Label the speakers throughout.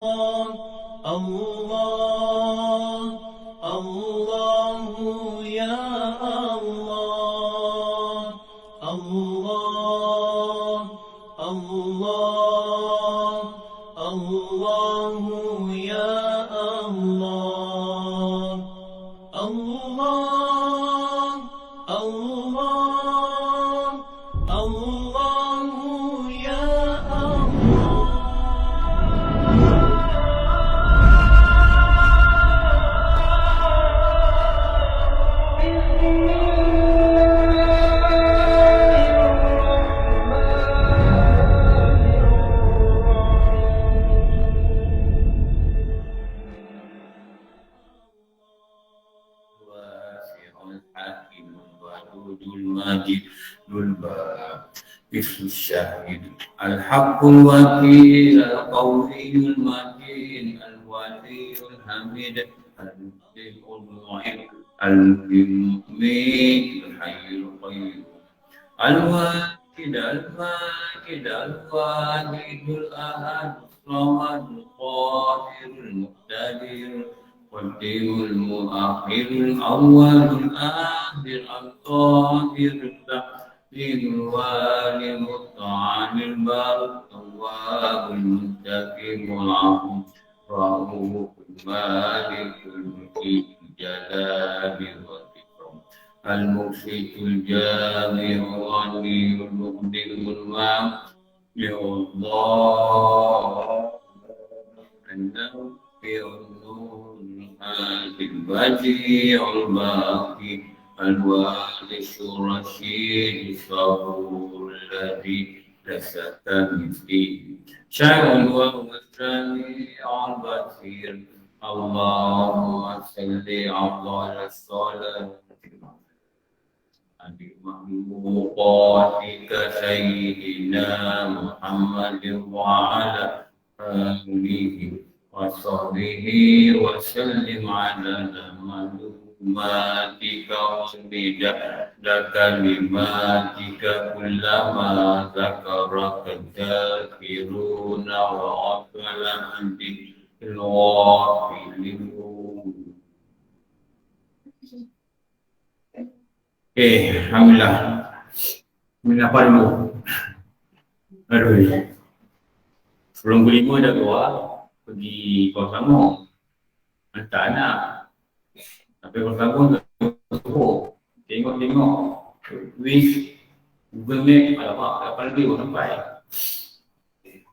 Speaker 1: الله الله يا الله الله الله الله يا الله الله الله الله يا الله. الحاكم الودود الماجد ذو الباب مثل الشاهد الحق الوكيل القوي المتين الولي الحميد المبدئ المعين المميت الحي القيوم الواحد الماجد الواحد الأحد الصمد القادر المقتدر والدين المؤخر الأول الآخر الطاهر التقدير الوالي المطعن البر التواب المنتقم العفو رؤوف المالك الملك الجلال والإكرام المرشد الجامع الغني المقدم المام يا الله أنه في النور البديع الباقي الوارث الرشيد الصبور الذي ليس كمثله شيء وهو السميع البصير اللهم صل على الصلاة بمخلوقاتك سيدنا محمد وعلى آله وصحبه وسلم على معلوماتك ومداد كلماتك كلما ذكرك الذاكرون وغفل عن الغافلون. Alhamdulillah. Alhamdulillah apa dulu? Aduh. Sebelum kelima dah keluar pergi Kuala Selangor hantar anak sampai Kuala Selangor tengok wish Google Map alamak 8 lebih baru sampai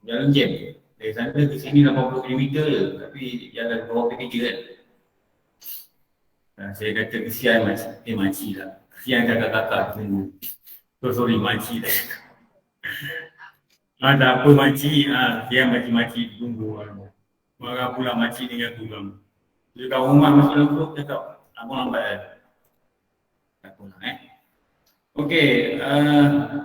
Speaker 1: jalan jam dari sana ke sini 80 km je tapi jalan bawah PKJ kan. Saya kata kesian makcik lah, kesian kakak-kakak tunggu. Sorry makcik lah. Tak apa makcik, kesian makcik tunggu. Marah pula makcik dengan aku kan. Dia kat rumah masuk dalam grup cakap, aku lambat kan. Tak apalah Okey,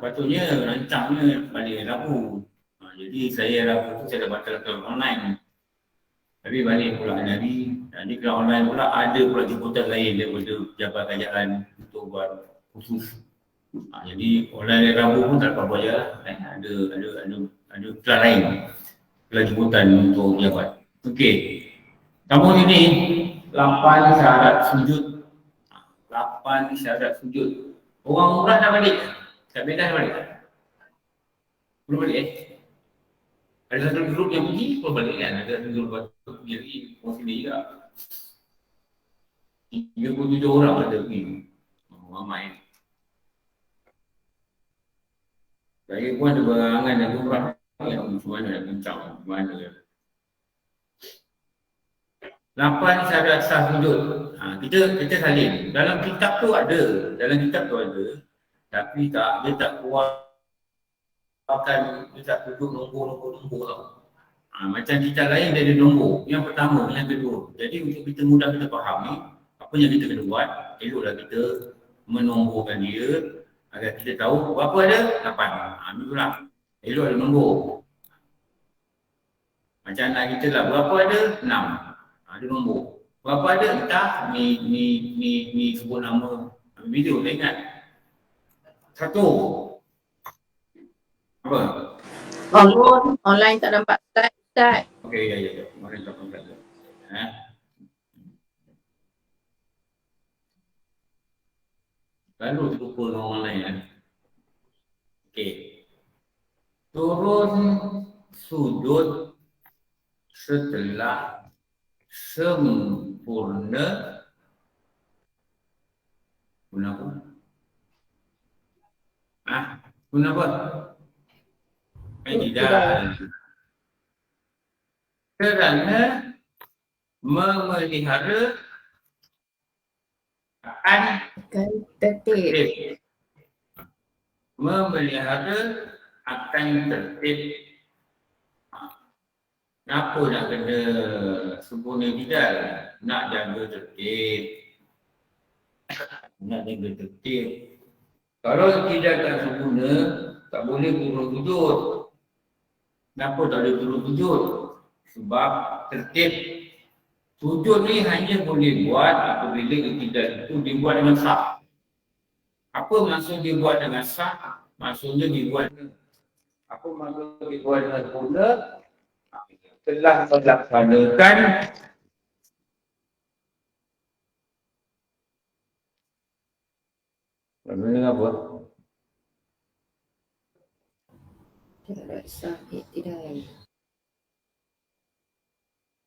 Speaker 1: patutnya rancangnya balik Rabu. Jadi saya Rabu tu saya dah batalkan online. Tapi balik pula hari, jadi kalau online pula ada pula jemputan lain daripada Jabatan Jalan untuk buat khusus. Jadi online Rabu pun tak apa-apa je lah. Ada plan lain. Plan jemputan untuk jabat. Okey. Kamu ini 8 syarat sujud. 8 syarat sujud. Orang umrah dah balik. Tak beda dah balik. Belum balik Ada satu grup yang pergi, belum balik kan? Ada satu grup pergi lagi, orang sini juga. 37 orang ada pergi. Ramai. Saya pun ada berangan dan umrah. Macam mana nak bincang? Macam mana dia? 8 syarat sah sujud. Kita salin. Dalam kitab tu ada. Tapi dia tak dia tak duduk nombor tau. Macam kitab lain dia ada nombor. Yang pertama, yang kedua. Jadi untuk kita mudah kita faham ni, apa yang kita kena buat, eloklah kita menomborkan dia agar kita tahu berapa ada? 8. Itulah. Elok ada nombor. Macam anak kita lah, berapa ada? 6. Ada nombor. Berapa ada? Entah ni sebut nama video, tak ingat. 1. Apa?
Speaker 2: Online tak nampak slide. Tak.
Speaker 1: Okey, ya. Kemarin tak pernah. Lalu terlupa dengan orang lain. Okey. Turun sujud setelah sempurna guna apa? Guna apa? Tidak. Kerana memelihara akan tertib. Memelihara akan tertib. Kenapa nak kena sempurna tidak? Nak jaga tertib. Nak jaga tertib. Kalau tidak akan sempurna, tak boleh turun sujud. Kenapa tak boleh turun sujud? Sebab tertib. Sujud ni hanya boleh buat apabila tidak itu dibuat dengan sah. Apa maksud dibuat dengan sah? Maksudnya dibuat apa maksud dibuat dengan sempurna? Telah melaksanakan Bagaimana apa?
Speaker 2: Tidak.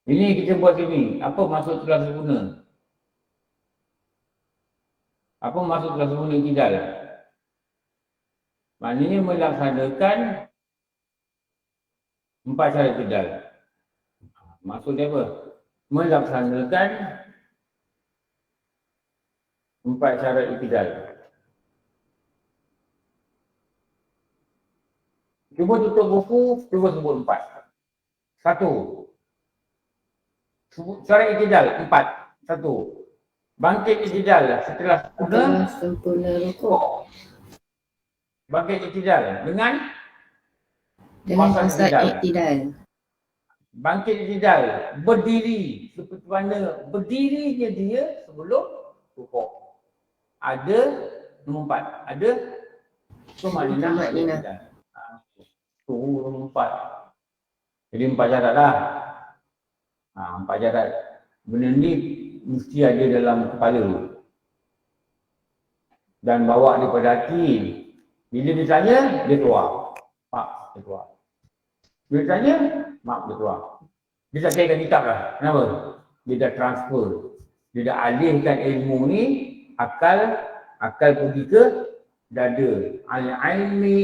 Speaker 1: Ini kita buat ini. Apa maksud telah sempurna? Apa maksud telah sempurna tidak? Maknanya melaksanakan 4 cara tidak. Maksudnya apa? Melaksanakan 4 cara iktidal. Cuba tutup buku, cuba sebut 4. 1. Cara iktidal 4. 1. Bangkit iktidal setelah
Speaker 2: sempurna rukuk.
Speaker 1: Bangkit iktidal dengan
Speaker 2: fasa iktidal.
Speaker 1: Bangkit iktidal, berdiri seperti mana berdirinya dia sebelum rukuk. Ada nombor 4. Ada tumaninah. Tu nombor 4. Jadi 4 syarat lah. 4 syarat. Benda ni mesti ada dalam kepala. Dan bawa daripada hati. Bila dia tanya, dia keluar. Mak, dia keluar. Bila dia tanya, mak, dia keluar. Dia tak cairkan kitab lah. Kenapa? Dia dah transfer. Dia dah alihkan ilmu ni, akal pergi ke dada. Al-ilmi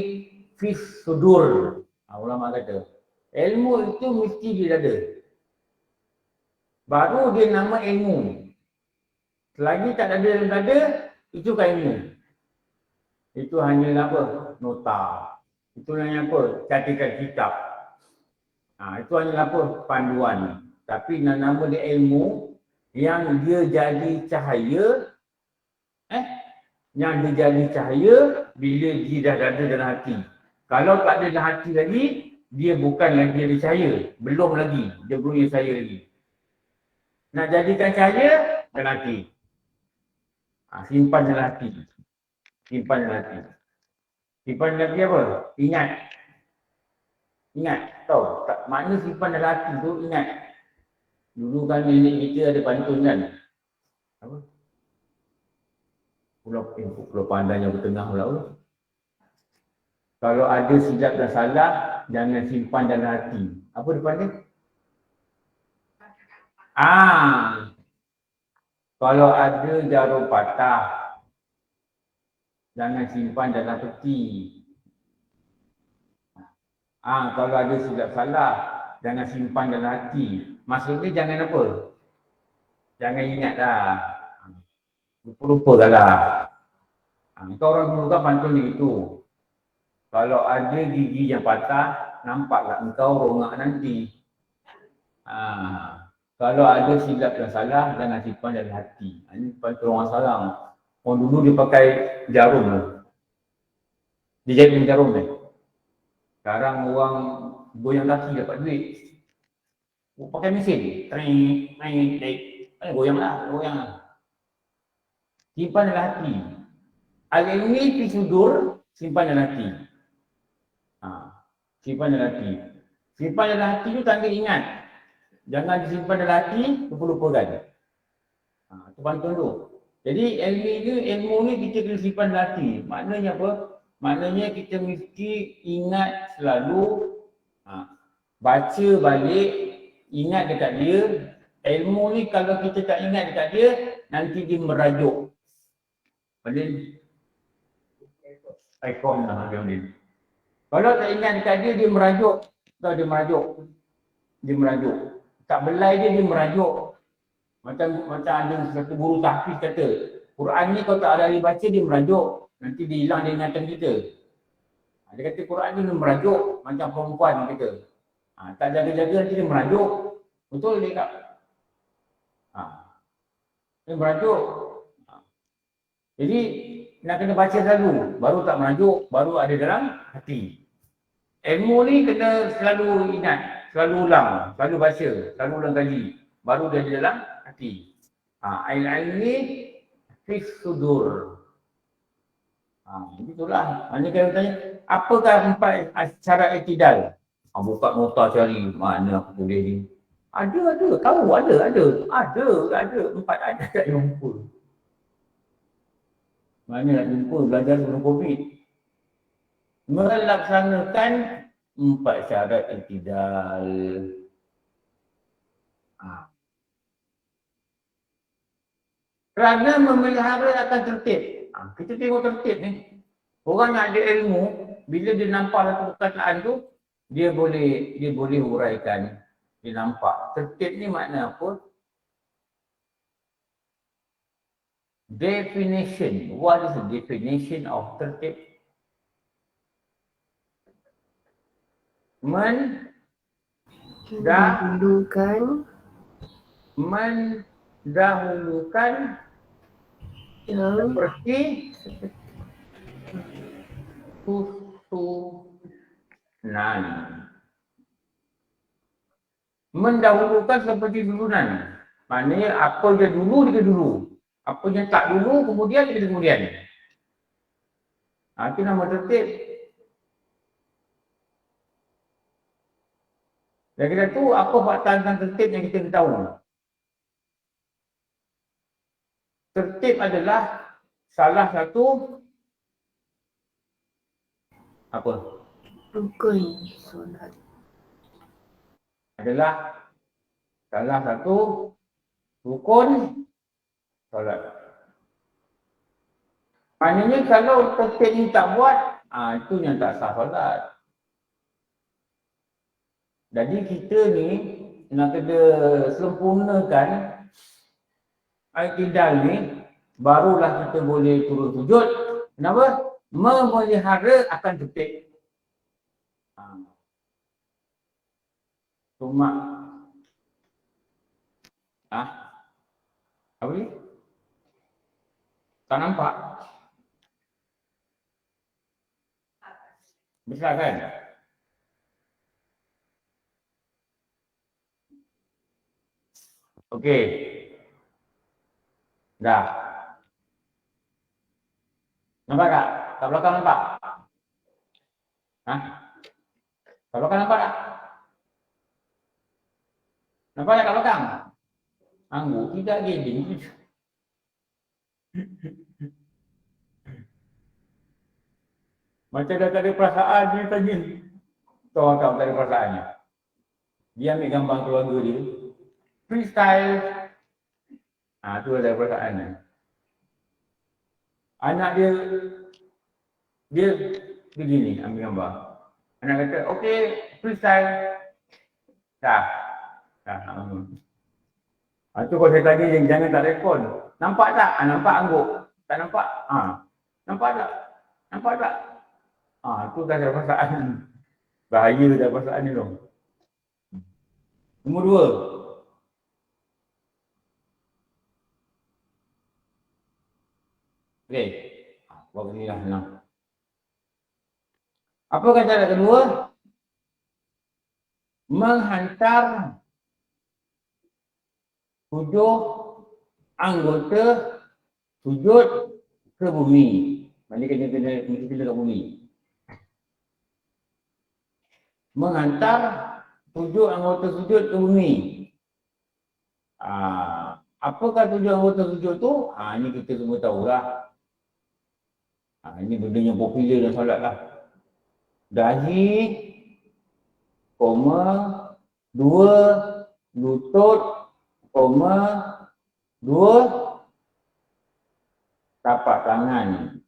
Speaker 1: fis sudur. Ulama kata, ilmu itu mesti di dada. Baru dia nama ilmu. Selagi tak ada dalam dada, itu kan ilmu. Itu hanya apa? Nota. Itu hanya apa? Catikan kitab. Itu hanya apa? Panduan. Tapi nama dia ilmu yang dia jadi cahaya. Yang dia jadi cahaya bila dia dah ada dalam hati. Kalau tak ada dalam hati lagi, dia bukan lagi ada cahaya. Belum lagi. Dia belum ada cahaya lagi. Nak jadikan cahaya dalam hati. Simpan dalam hati. Simpan dalam hati. Simpan dalam hati apa? Ingat. Ingat. Tahu? Makna simpan dalam hati tu ingat. Dulu kan nenek kita ada pantun kan? Apa? Pulau Pandan yang bertengah pula. Kalau ada silap dan salah, jangan simpan dalam hati. Apa depan dia? Kalau ada jarum patah, jangan simpan dalam peti. Kalau ada silap salah, jangan simpan dalam hati. Maksudnya jangan apa? Jangan ingat dah. Lupa-lupa lah. Kau orang dulu kan pantun dia itu. Kalau ada gigi yang patah, nampaklah engkau rongak nanti. Kalau ada silap dan salah, jangan simpan dalam hati. Ini pantun orang salang. Orang dulu dia pakai jarum lah. Dia jahit jarum ni. Sekarang orang goyang kaki dapat duit. Pakai mesin. Goyang lah. Simpan dalam hati. Al-ilmi fi sudur, simpan dalam hati. Simpan dalam hati.
Speaker 3: Simpan dalam hati tu tanda ingat. Jangan disimpan dalam hati, lupa-lupakan. Itu pantun tu. Jadi ilmu ni kita kena simpan dalam hati. Maknanya apa? Maknanya kita mesti ingat selalu, baca balik, ingat dekat dia. Ilmu ni kalau kita tak ingat dekat dia, nanti dia merajuk. Pada ikon lah dia. Kalau tak ingat dekat dia, dia merajuk. Tahu dia merajuk. Dia merajuk. Tak belai dia merajuk. Macam ada satu guru tahfiz kata, Quran ni kalau tak ada ahli baca dia merajuk. Nanti dia hilang dia ingatan kita. Dia kata Quran ni dia merajuk macam perempuan kita. Tak jaga-jaga nanti dia merajuk. Betul dia tak? Dia merajuk. Jadi nak kena baca selalu, baru tak merajuk, baru ada dalam hati. Ilmu ni kena selalu ingat, selalu ulang, selalu baca, selalu ulang kali, baru dia ada dalam hati. Ilmu ni fis sudur. Begitulah. Maknanya kalau tanya, apakah 4 syarat i'tidal? Buka nota cari mana aku boleh ni. Ada, tahu ada. 4 ada kat jumpa. Mana nak jumpa belajar sebelum Covid. Melaksanakan 4 syarat i'tidal. Kerana memelihara akan tertib. Kita tengok tertib ni. Orang yang ada ilmu, bila dia nampak satu perkataan tu, dia boleh huraikan. Dia nampak. Tertib ni makna apa? Definition. What is the definition of tertib?
Speaker 2: Mendahulukan yang
Speaker 3: seperti susunan. Mendahulukan seperti susunan. Maknanya apa je dulu, dia dulu. Apa yang tak dulu, kemudian dia kemudian. Itu nama tertib. Dan kita tu apa fakta tentang tertib yang kita tahu? Tertib adalah salah satu apa?
Speaker 2: rukun solat.
Speaker 3: Adalah salah satu rukun solat. Maknanya kalau tertib ni tak buat, itu yang tak sah solat. Jadi kita ni nak kena sempurnakan i'tidal ni, barulah kita boleh turun sujud. Kenapa? Memelihara akan tertib. Cuma apa ni? Tak nampak? Besar kan? Okey. Dah. Nampak tak? Kat belakang nampak? Kat belakang nampak tak? Nampak tak kat belakang? Anggur tidak gini. Macam dah tak ada perasaan dia tanya. Tahu tak ada perasaannya? Dia ambil gambar keluarga dia. Freestyle. Tu ada perasaan dia. Anak dia begini ambil gambar. Anak kata, okey, freestyle. Dah. Tu kalau saya tanya jangan tak rekod. Nampak tak? Nampak anggur. Tak nampak? Nampak tak? Nampak tak? Tu dah ada perasaan. Bahaya dah perasaan ni tu. Nombor 2. Okey. Buat begini lah senang. Apa kata kedua? Menghantar 7 anggota sujud ke bumi. Maksudnya kena ke bumi. Menghantar 7 anggota sujud ke bumi. Apakah 7 anggota sujud tu? Ini kita semua tahulah. Ini benda yang popular dalam solat lah. Dahi, koma, 2, lutut, koma, 2, tapak tangan.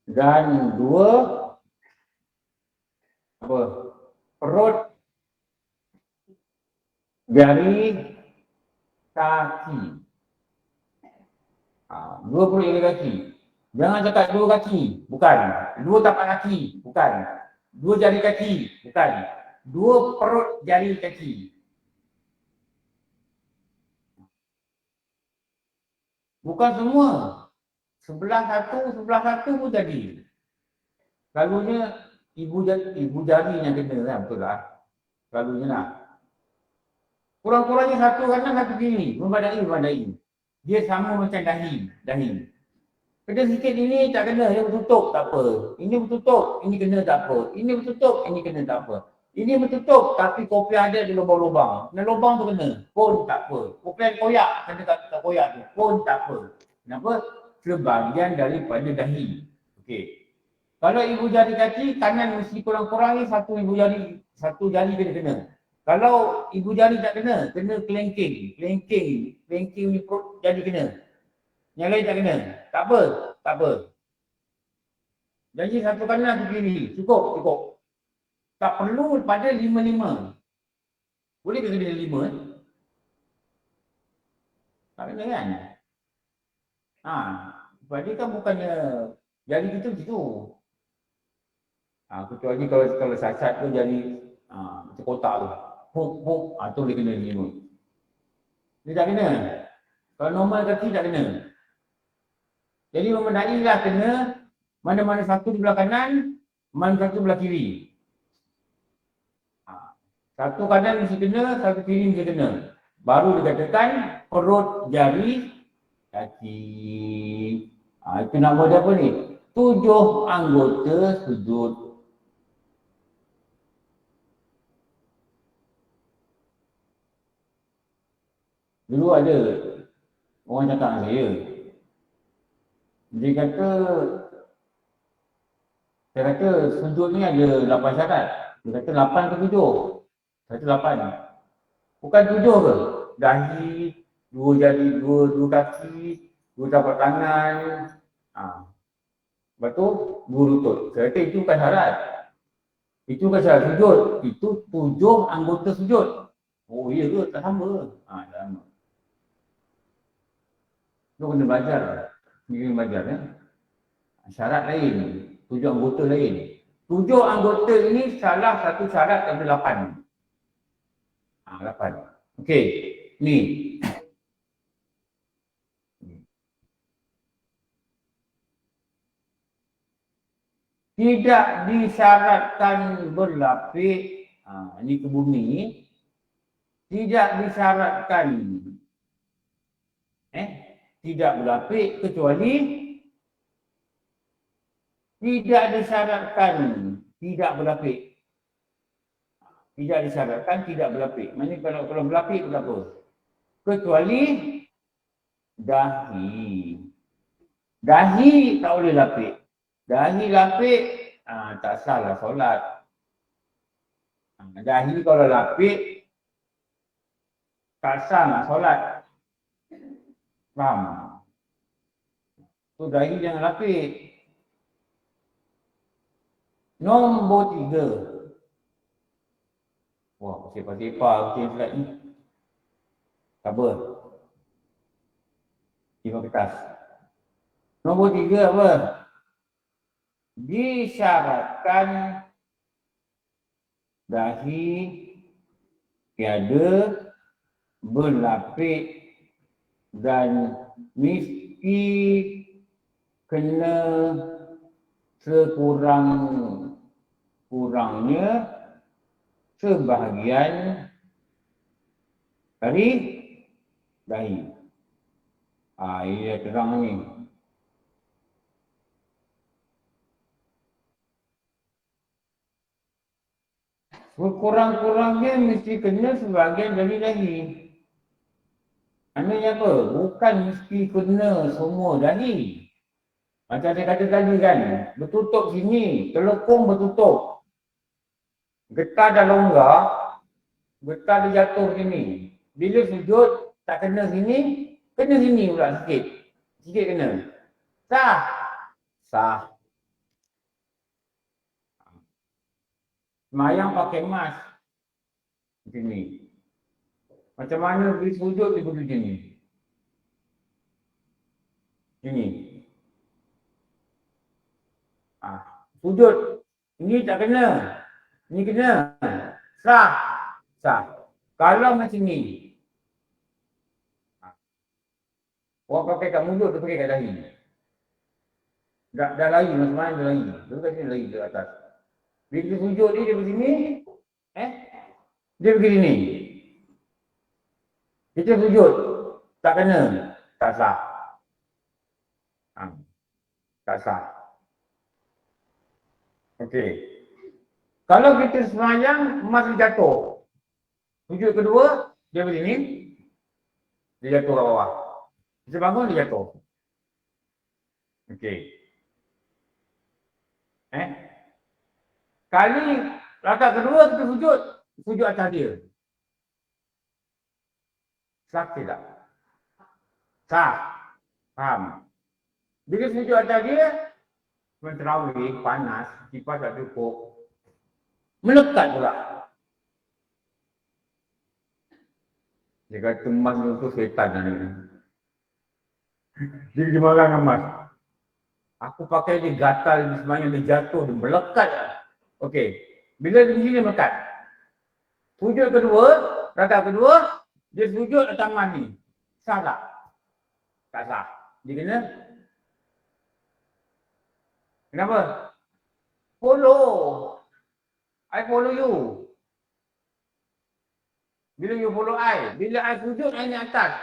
Speaker 3: Dan 2, perut, jari, kaki. 2 perut jari kaki. Jangan cakap 2 kaki, bukan. 2 tapak kaki, bukan. 2 jari kaki, bukan. 2 perut jari kaki. Bukan semua. Sebelah satu pun jadi. Selalunya ibu jari yang kena kan, betul lah. Selalunya lah. Kurang-kurangnya satu kanan, satu kiri. Membadai. Dia sama macam dahi. Kena sikit ini tak kena, ini bertutup tak apa. Ini bertutup, ini kena tak apa. Ini bertutup, ini kena tak apa. Ini bertutup tapi kopiah ada di lubang-lubang. Kena lubang tu kena, pun tak apa. Kopiah koyak, kena tak koyak tu, pun tak apa. Kenapa? Sebahagian daripada dahi. Okey. Kalau ibu jari kaki, kanan mesti kurang-kurangnya satu jari kena. Kalau ibu jari tak kena kelengking. Kelengking ni perut jadi kena. Yang lain tak kena. Tak apa. Jadi satu kanan, satu kiri. Cukup. Tak perlu pada 5-5. Boleh ke kena 5? Tak kena kan? Sebab dia kan bukannya jari kita macam tu. Kecuali kalau sasat tu jadi macam kotak tu. Huk, tu boleh kena 5. Dia tak kena. Kalau normal kaki tak kena. Jadi memadailah kena mana-mana satu di belah kanan, mana satu belah kiri. Satu kanan mesti kena, satu kiri mesti kena. Baru dikatakan perut jari kaki. Itu nama dia apa ni? 7 anggota sujud. Dulu ada orang cakap dengan saya. Dia kata sujud ni ada 8 syarat. Dia kata 8 ke 7? Kata 8. Bukan 7 ke? Dahi, 2 jari, 2 kaki, 2 tapak tangan. Lepas tu 2 lutut. Saya kata itu bukan syarat. Itu bukan syarat sujud. Itu 7 anggota sujud. Oh iya ke? Tak sama. Tak sama. Itu kena belajar. Kena belajar ya. Syarat lain. 7 anggota lain. 7 anggota ini salah satu syarat daripada 8. 8. Okey. Ni. Tidak disyaratkan berlapik. Ini ke bumi. Tidak disyaratkan. Tidak berlapik kecuali tidak disyaratkan tidak berlapik. Tidak disyaratkan tidak berlapik. Maksudnya kalau berlapik berapa? Kecuali dahi. Dahi tak boleh lapik. Dahi lapik, tak salah solat. Dahi kalau lapik, tak sah nak solat. Faham? So dahi jangan lapik. Nombor 3. Wah, pasal-pasal okey slide ni. Sabar. Tiba kertas. Nombor 3 apa? Disyaratkan dahi tiada berlapik dan mesti kena sekurang-kurangnya sebahagian dari dahi. Ini dah terang ni. Sekurang-kurangnya mesti kena sebahagian dari dahi. Maknanya apa? Bukan mesti kena semua dahi. Macam saya kata tadi kan, bertutup sini, telekung bertutup. Getah dah longgar, getah dia jatuh sini. Bila sujud, tak kena sini pula sikit. Sikit kena. Sah. Sah. Semayang pakai mask. Macam ni. Macam mana pergi sujud dia pergi macam ni. Sini. Sujud. Ini tak kena. Ini kena. Sah. Sah. Kalau macam ni. Orang pakai kat mulut, dia pakai kat dahi. Dah lari, macam mana dah lari. Dia kat sini lari ke atas. Bila dia sujud ni, dia pergi sini. Dia pergi sini. Kita sujud. Tak kena. Tak sah. Tak sah. Okey. Kalau kita semayang, masih jatuh. Sujud kedua, dia pergi sini. Dia jatuh ke bawah. Kita bangun, dia jatuh. Okey. Kali rakaat kedua kita sujud atas dia. Sah tidak? Sah. Faham? Bila sujud atas dia, terawih, panas, kipas tak cukup. Melekat pula. Dia kata emas itu setan ni. Dia marah dengan emas. Aku pakai dia gatal di semuanya, dia jatuh, dia melekat. Okey. Bila di sini melekat. Sujud kedua, rakaat kedua, dia sujud atas emas ni. Sah tak? Tak sah. Dia kena? Kenapa? Follow. I follow you. Bila you follow I. Bila I sujud, I ni atas.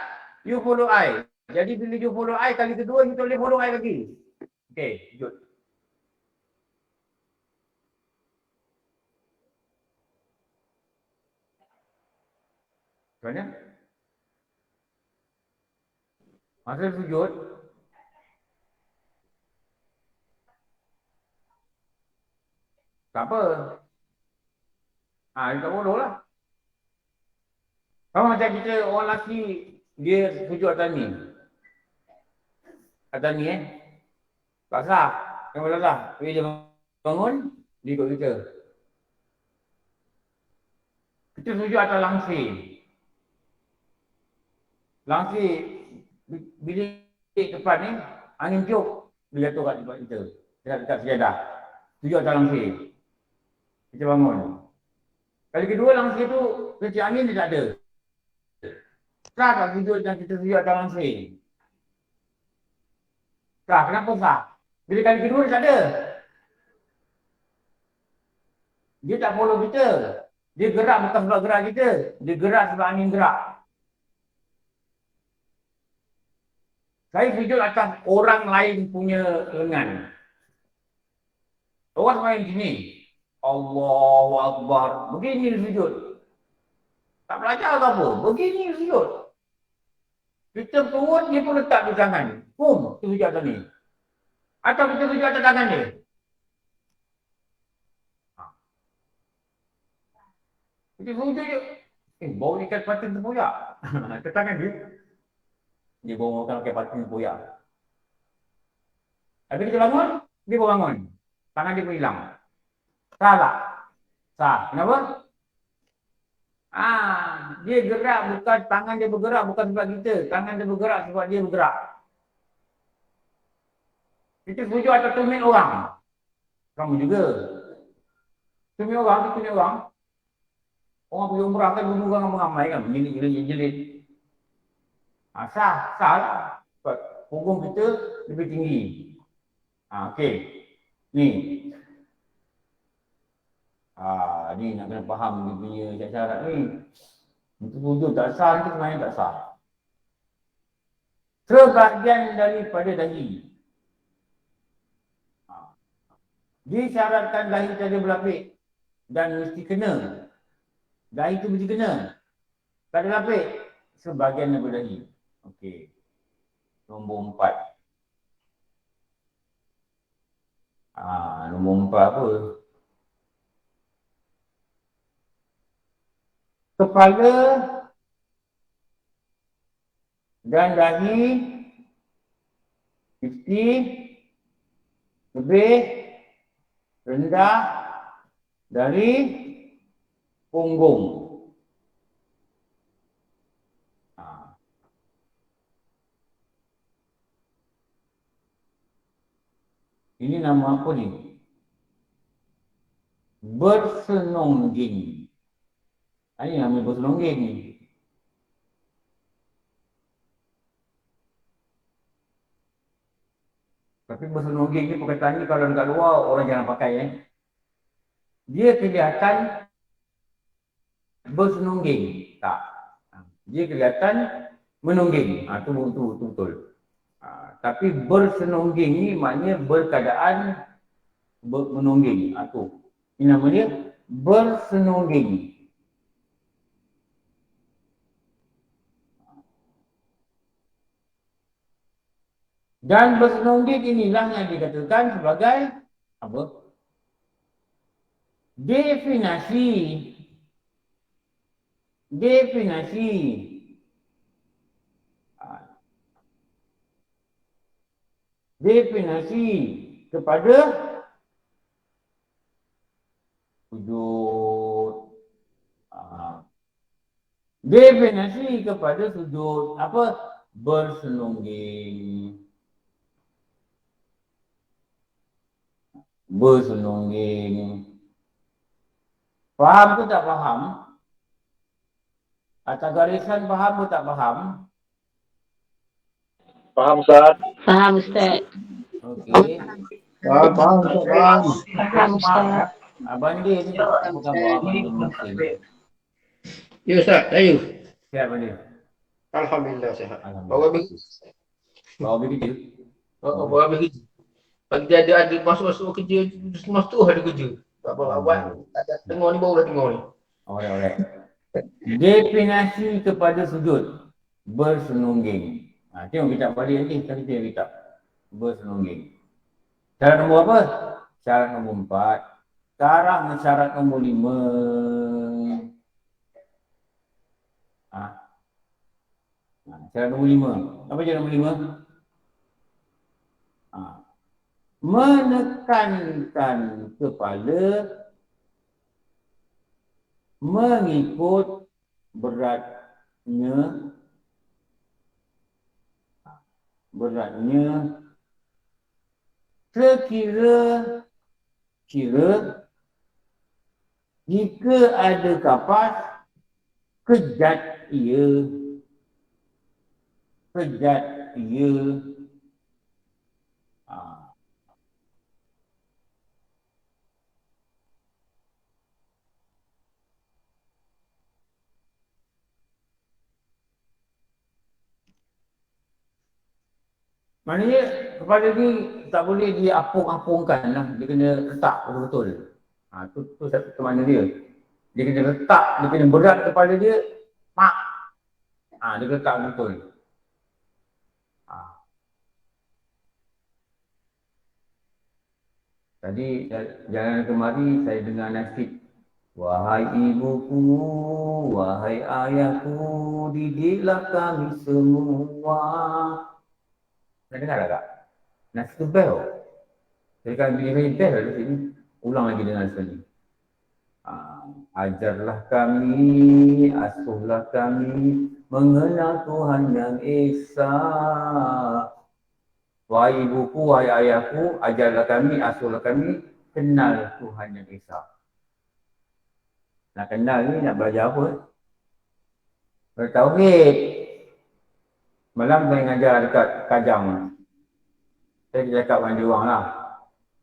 Speaker 3: You follow I. Jadi bila you follow I, kali kedua, you tak boleh follow I lagi. Okey, sujud. Macam mana? Masa sujud, tak apa. Dia tak follow lah. Kalau macam kita orang lelaki, dia sujud atas ni. Atas ni tak sah. Yang tak sah. Bila dia bangun, dia ikut kita. Kita sujud atas langsir. Langsir, bila depan ni, angin tiup, dia jatuh kat tempat kita. Dekat sejadah. Sujud atas langsir. Kita bangun. Kali kedua langsir tu, kecil angin dia tak ada. Sah tak sujud dan kita sujud atas langsir? Sah, kenapa sah? Bila kali kedua dia tak ada. Dia tak follow kita. Dia gerak bukan sebab gerak kita. Dia gerak sebab angin gerak. Saya sujud atas orang lain punya lengan. Orang main sini. Allahu Akbar. Begini sujud. Tak belajar ke apa? Begini sujud. Kita turun, dia pun letak di tangan. Pum, kita sujud atas ni. Atau kita sujud atas tangan dia. Kita sujud je. Bau ni kan patin terpoyak. Atas tangan dia. Dia bawa makan pakai patin terpoyak. Habis kita bangun, dia pun bangun. Tangan dia pun hilang. Sah tak? Sah. Kenapa? Dia gerak bukan, tangan dia bergerak bukan sebab kita. Tangan dia bergerak sebab dia bergerak. Kita sujud atas tumit orang. Kamu juga. Tumit orang, tumit orang. Orang pergi umrah kan, dulu orang mengamai kan, menjelit-jelit. Sah lah. Sebab hukum kita lebih tinggi. Okey. Ni. Ni nak kena faham dia punya syarat-syarat ni. Untuk sujud tak sah, nanti semuanya tak sah. Sebahagian daripada dahi. Disyaratkan dahi saja berlapik dan mesti kena. Dahi tu mesti kena. Tak ada lapik. Sebahagian daripada dahi. Okey. Nombor 4. Nombor 4 apa? Kepala dan dahi mesti lebih rendah dari punggung. Ini nama apa ni? Bersenongging. Ini nama bersenongging ni. Tapi bersenongging ni perkataan ni kalau dekat luar orang jangan pakai Dia kelihatan bersenongging. Tak. Dia kelihatan menongging. Tu betul. Tapi bersenongging ni maknanya berkeadaan menongging. Ini namanya bersenongging. Dan bersenongging inilah yang dikatakan sebagai apa? Definasi kepada sujud. Definasi kepada sujud apa? Bersenongging. Faham ke tak faham? Atas garisan faham ke tak faham?
Speaker 4: Faham Ustaz?
Speaker 2: Faham Ustaz.
Speaker 3: Okey.
Speaker 4: Faham Ustaz.
Speaker 2: Faham Ustaz.
Speaker 3: Abang dia ni bukan bawa abang dia Muslim.
Speaker 4: Ya Ustaz, saya.
Speaker 3: Sihat abang dia?
Speaker 4: Alhamdulillah sihat.
Speaker 3: Alhamdulillah. Bawa pergi kerja?
Speaker 4: Bawa pergi kerja. Pagi dia ada masuk kerja, semua tu ada kerja. Abang ada tengok ni baru dah tengok ni.
Speaker 3: Alright. Definasi kepada sujud. Bersenongging. Tengok kitab balik nanti, kita tengok kitab. Bersenongging. Syarat nombor apa? Syarat nombor 4. Sekarang syarat nombor 5. Syarat nombor 5. Apa syarat nombor 5? Menekankan kepala mengikut beratnya sekira jika ada kapas kejat ia. Maknanya kepala ni tak boleh diapung-apungkan lah. Dia kena letak betul-betul. Tu satu mana dia. Dia kena letak, dia kena berat kepala dia. Mak. Dia letak betul. Tadi jalan kemari saya dengar nasib. Wahai ibuku, wahai ayahku, didiklah kami semua. Pernah dengar tak? Nasib tu best tau. Jadi kalau bila saya best lah di sini, ulang lagi dengan sekali. Ajarlah kami, asuhlah kami, mengenal Tuhan yang Esa. Wahai ibuku, wahai ayahku, ajarlah kami, asuhlah kami, kenal Tuhan yang Esa. Nak kenal ni, nak belajar apa? Bertauhid. Malam saya mengajar dekat Kajang. Saya cakap dengan dia orang lah.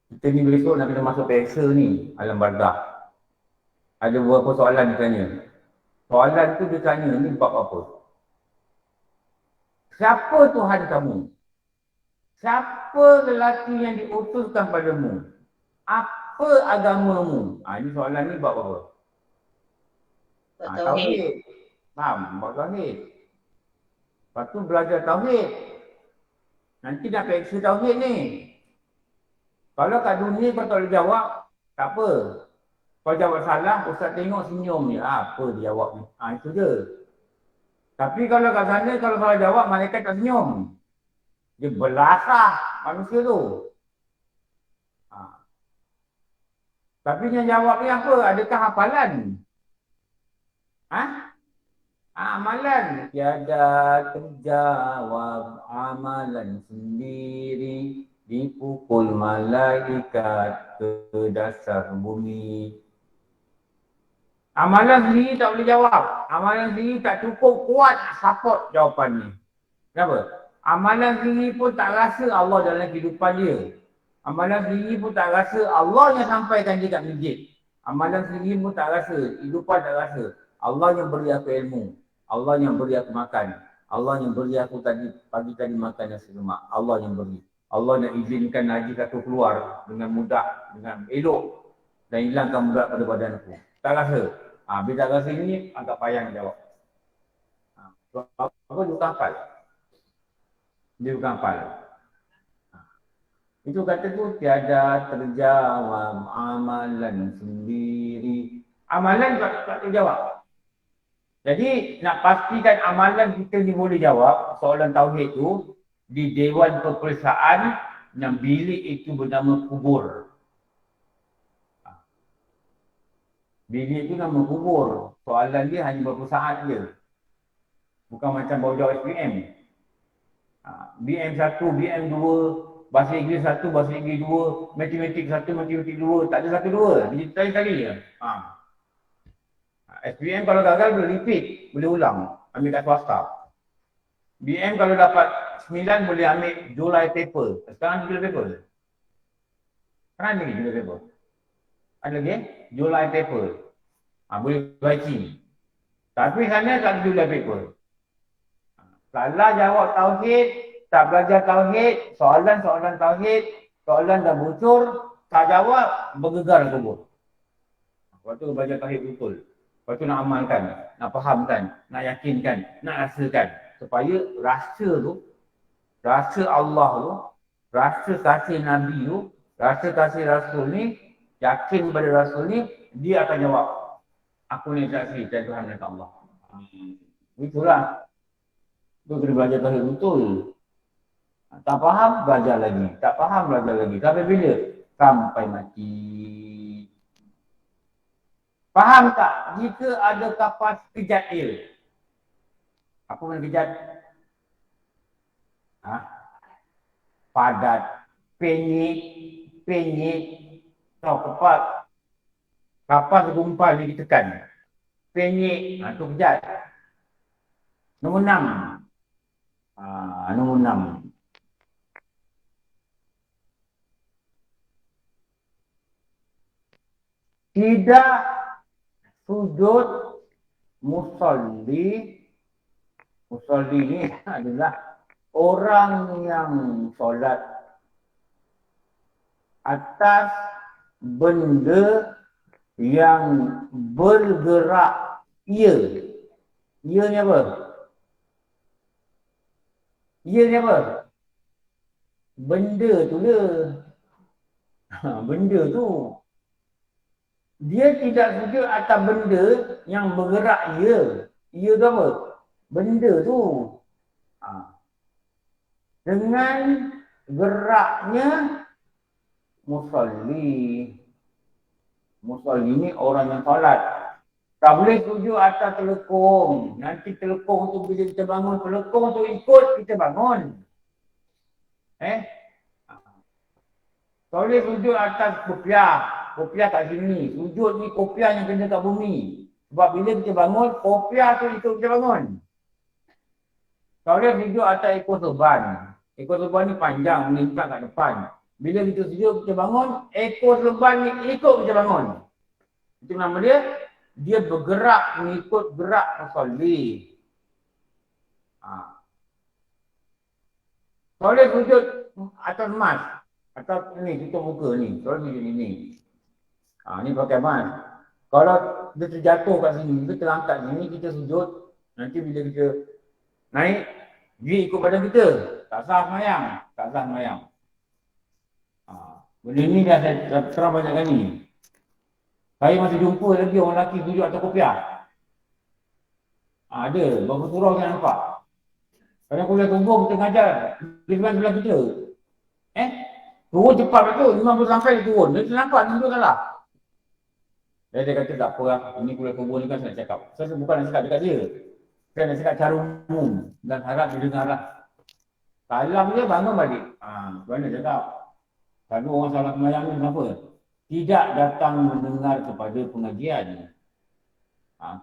Speaker 3: Kita ni besok nak kena masuk periksa ni, alam barzah. Ada beberapa soalan dia tanya. Soalan tu dia tanya ni bab apa? Siapa Tuhan kamu? Siapa lelaki yang diutuskan padamu? Apa agamamu? Ini soalan ni bab apa? Tauhid. Faham? Buat tauhid. Lepas tu belajar tauhid. Nanti nak periksa tauhid ni. Kalau kat dunia kau tak boleh jawab, tak apa. Kau jawab salah, ustaz tengok senyum je. Apa dia jawab ni? Itu je. Tapi kalau kat sana, kalau salah jawab, malaikat tak senyum. Dia belasah manusia tu. Tapi yang jawab ni apa? Adakah hafalan? Amalan. Tiada terjawab amalan sendiri. Dipukul malaikat ke dasar bumi. Amalan sendiri tak boleh jawab. Amalan sendiri tak cukup kuat support jawapan ni. Kenapa? Amalan sendiri pun tak rasa Allah dalam kehidupan dia. Amalan sendiri pun tak rasa Allah yang sampaikan dia kat masjid. Amalan sendiri pun tak rasa, kehidupan tak rasa. Allah yang beri aku ilmu. Allah yang beri aku makan. Allah yang beri aku pagi tadi makan nasi lemak. Allah yang beri. Allah yang izinkan haji aku keluar dengan mudah, dengan elok dan hilangkan mudarat pada badan aku. Tak rasa. Bila tak rasa ini, agak payah jawab. Apa dia bukan hafal? Dia bukan hafal. Itu kata tu, tiada terjawab amalan sendiri. Amalan tak terjawab. Jadi nak pastikan amalan kita ni boleh jawab soalan tauhid tu, di Dewan Peperiksaan yang bilik itu bernama kubur. Bilik itu nama kubur. Soalan dia hanya beberapa saat je. Bukan macam baru jawab SPM. BM1, BM2, bahasa Inggeris 1, bahasa Inggeris 2, matematik 1, matematik 2. Tak ada 1, 2. Dia sekali-kali je. SPM kalau gagal boleh repeat, boleh ulang. Ambil kat swasta. BM kalau dapat 9 boleh ambil July paper. Sekarang July paper. Sekarang ada lagi July paper. Ada lagi July paper. Boleh baca. Tapi sana tak ada July paper. Salah jawab tauhid, tak belajar tauhid, soalan-soalan tauhid, soalan dah bocor, tak jawab, bergegar kubur. Lepas tu belajar tauhid betul. Lepas tu nak amalkan, nak fahamkan, nak yakinkan, nak rasakan. Supaya rasa Allah tu, rasa kasih Nabi tu, rasa kasih Rasul ni, yakin pada Rasul ni, dia akan jawab. Aku ni saksi dan Tuhan dan Allah. Itulah. Itu kena belajar tauhid betul. Tak faham, belajar lagi. Tak faham, belajar lagi. Sampai bila? Sampai mati. Faham tak? Jika ada kapas kejat dia. Apa mana kejat? Padat. Penyik. Tahu kapas gumpal ni ditekan. Penyik. Itu kejat. Nombor 6. Nombor 6. Tidak sujud musalli. Musalli ni adalah orang yang solat atas benda yang bergerak. Ia ni apa? Ia ni apa? Benda tu dia. Benda tu. Dia tidak sujud atas benda yang bergerak ia. Ia tu apa? Benda tu. Dengan geraknya musalli. Musalli ni orang yang solat. Tak boleh sujud atas telekung. Nanti telekung tu bila kita bangun, telekung tu ikut kita bangun. Tak boleh sujud atas kopiah. Kopiah kat sini. Sujud ni kopiah yang kena kat bumi. Sebab bila kita bangun, kopiah tu ikut kita bangun. Tak boleh sujud atas ekor serban. Ekor serban ni panjang, meningkat kat depan. Bila kita sujud, kita bangun, ekor serban ni ikut kita bangun. Itu nama dia. Dia bergerak mengikut gerak musalli. Tak boleh sujud atas emas. Atas ni, tutup muka ni. Tak boleh sujud ni. Ni pakai emas. Kalau dia terjatuh kat sini, kita terangkat sini, kita sujud. Nanti bila kita naik, dia ikut badan kita. Tak sah semayang. Tak sah semayang. Benda ni dah saya terang banyak kali. Saya masih jumpa lagi orang lelaki sujud atas kopiah. Ada, berapa surau saya nampak. Kadang kuliah subuh kita ngajar, dia sebelah kita. Turun cepat betul, 50 langkah dia turun. Dia nampak ni tu salah. Dia kata tak apa lah, ini kuliah subuh ni kan saya nak cakap. Saya bukan nak cakap dekat dia. Saya nak cakap cara umum dan harap dia dengar lah. Salam dia bangun balik. Mana cakap? Kalau orang salah semayang ni kenapa? Tidak datang mendengar kepada pengajian.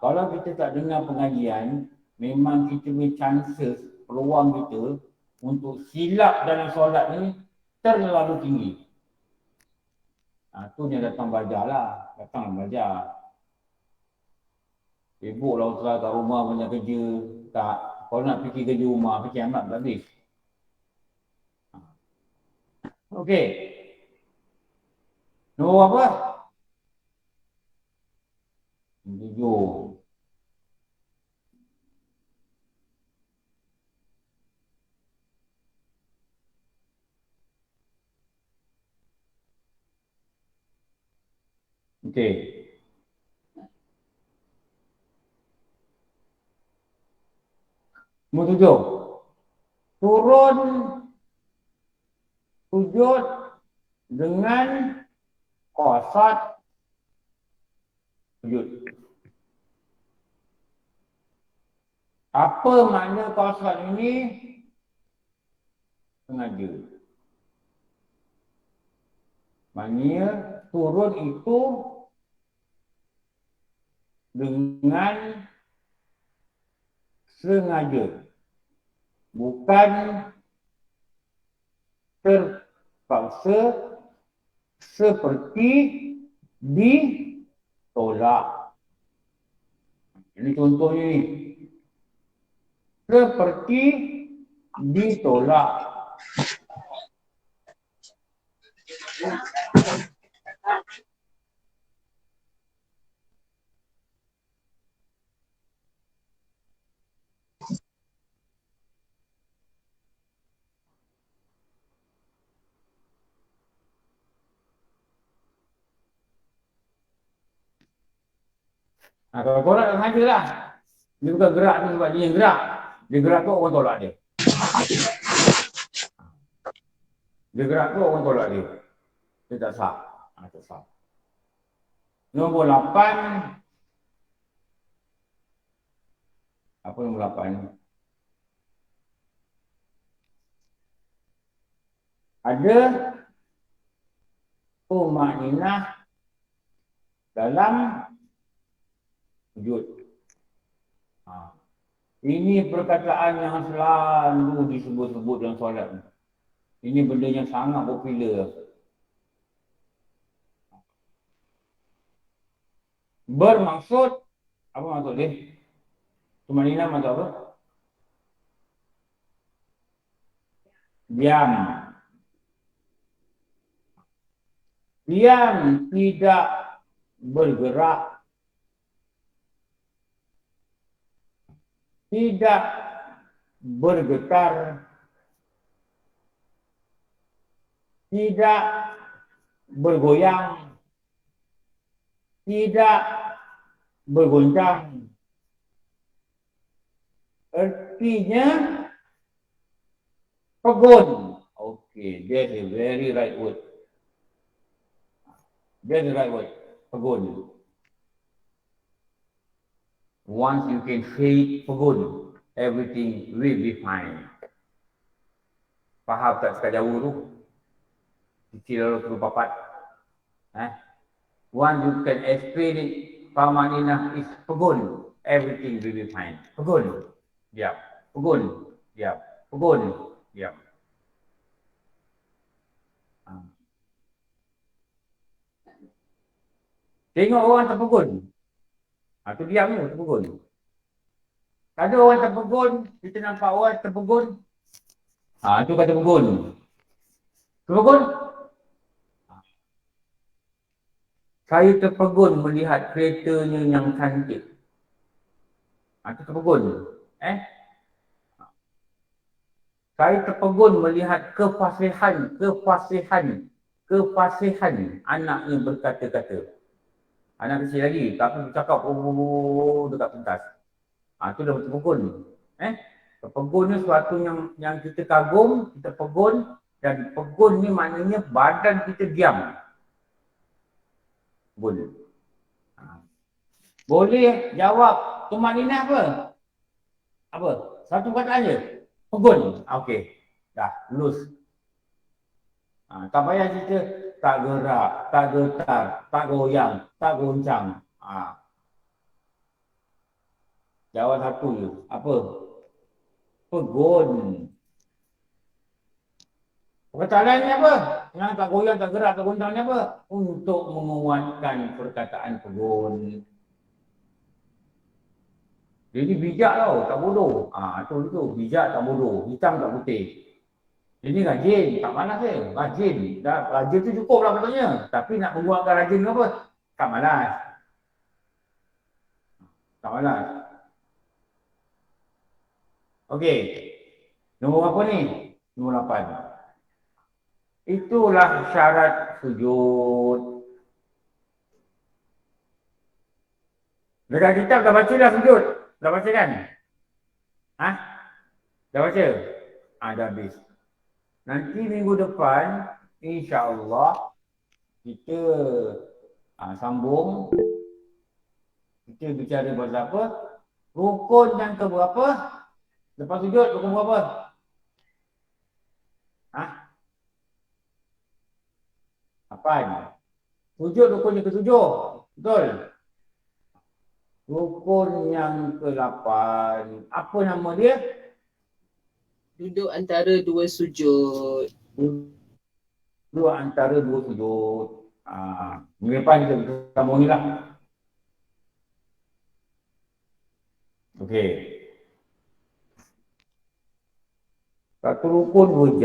Speaker 3: Kalau kita tak dengar pengajian, memang kita punya chances, peluang kita untuk silap dalam solat ni terlalu tinggi. Tu yang datang belajar lah. Datang belajar. Sibuklah Ustaz kat rumah banyak kerja. Tak. Kalau nak fikir kerja rumah, fikir amat tak habis. Okey. Nombor apa? 7. Okey. Nombor 7. Turun sujud dengan qasad sujud. Apa makna qasad ini? Sengaja. Maknanya turun itu dengan sengaja. Bukan terpaksa seperti ditolak. Ini contohnya ni. Seperti ditolak. Kalau tolak sengaja lah. Dia bukan gerak tu sebab dia yang gerak. Dia gerak tu orang tolak dia. Dia gerak tu orang tolak dia. Dia tak sah. Tak sah. Nombor 8. Apa nombor 8? Ada tumakninah dalam sujud. Ini perkataan yang selalu disebut-sebut dalam solat. Ini benda yang sangat popular. Bermaksud, apa maksud dia? Tumakninah maksud apa? Diam. Diam, tidak bergerak. Tidak bergetar, tidak bergoyang, tidak bergoncang. Artinya pegun. Okay, that's a very right word. That's the right word. Pegun. Once you can say pegun, everything will be fine. Faham tak sekadar jauh tu? Kecil lalu turun papat. Once you can explain it, Pamanina is pegun, everything will be fine. Pegun, diam. Pegun, diam. Pegun, diam. Tengok orang terpegun. Tu diam tu, terpegun. Ada orang terpegun, kita nampak orang terpegun. Tu kata pegun. Terpegun? Saya terpegun melihat keretanya yang cantik. Itu terpegun. Saya terpegun melihat kefasihan anaknya berkata-kata. Anak kecil lagi, tapi bercakap dekat pentas. Itu dah terpegun. Terpegun ni sesuatu yang kita kagum, kita pegun, dan pegun ni maknanya badan kita diam. Boleh. Boleh jawab tumaninah apa? Apa? Satu perkataan je. Pegun. Okey. Dah, lulus. Tak payah cerita tak gerak, tak getar, tak goyang, tak goncang. Jawab satu je. Apa? Pegun. Perkataan ni apa? Yang tak goyang, tak gerak, tak goncang ni apa? Untuk menguatkan perkataan pegun. Jadi bijak tau, tak bodoh. Itu bijak tak bodoh, hitam tak putih. Ini rajin, tak malas rajin. Rajin tu cukup lah katanya. Tapi nak menguatkan rajin ke apa? Tak malas. Tak malas. Okey. Nombor apa ni? Nombor 8. Itulah syarat sujud. Dekat kitab dah baca dah sujud. Dah baca kan? Dah baca? Dah habis. Nanti minggu depan, insya-Allah kita sambung. Kita bicara pasal apa? Rukun yang keberapa? Lepas sujud, rukun berapa? Apa? Sujud rukun yang ke-7. Betul? Rukun yang ke-8. Apa nama dia?
Speaker 4: Duduk antara dua sujud.
Speaker 3: Duduk antara dua sujud. Minggu depan kita sambung ni lah. Okey. Satu rukun 2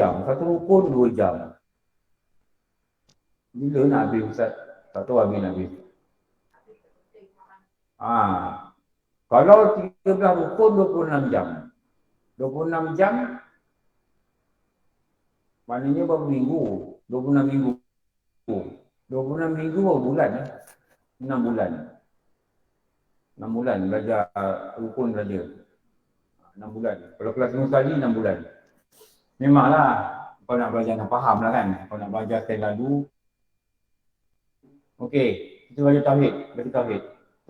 Speaker 3: jam. Bila nak habis Ustaz? Tak tahu habis nak habis. Kalau 13 rukun 26 jam. 26 jam maknanya berapa minggu? 26 minggu. 26 minggu berapa bulan? 6 bulan. 6 bulan belajar rukun belajar. 6 bulan. Kalau kelas sekali 6 bulan. Memanglah kau nak belajar nak faham lah kan. Kau nak belajar sekali lalu. Okey, kita belajar tauhid.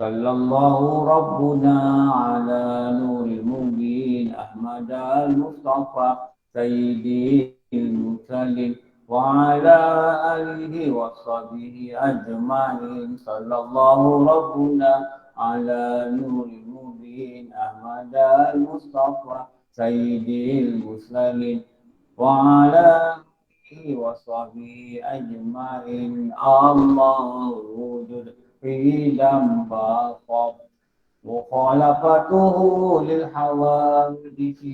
Speaker 3: Sallallahu Rabbuna ala nuril mubin Ahmad al-Mustafa Sayyidil Mursalin wa ala alihi wa sahbihi ajma'in. Sallallahu Rabbuna ala nuril mubin Ahmad al-Mustafa Sayyidil Mursalin wa ala wa sahbihi ajma'in. Allahu wujud Ridam baqab Mukhalafatuhu lil hawadisi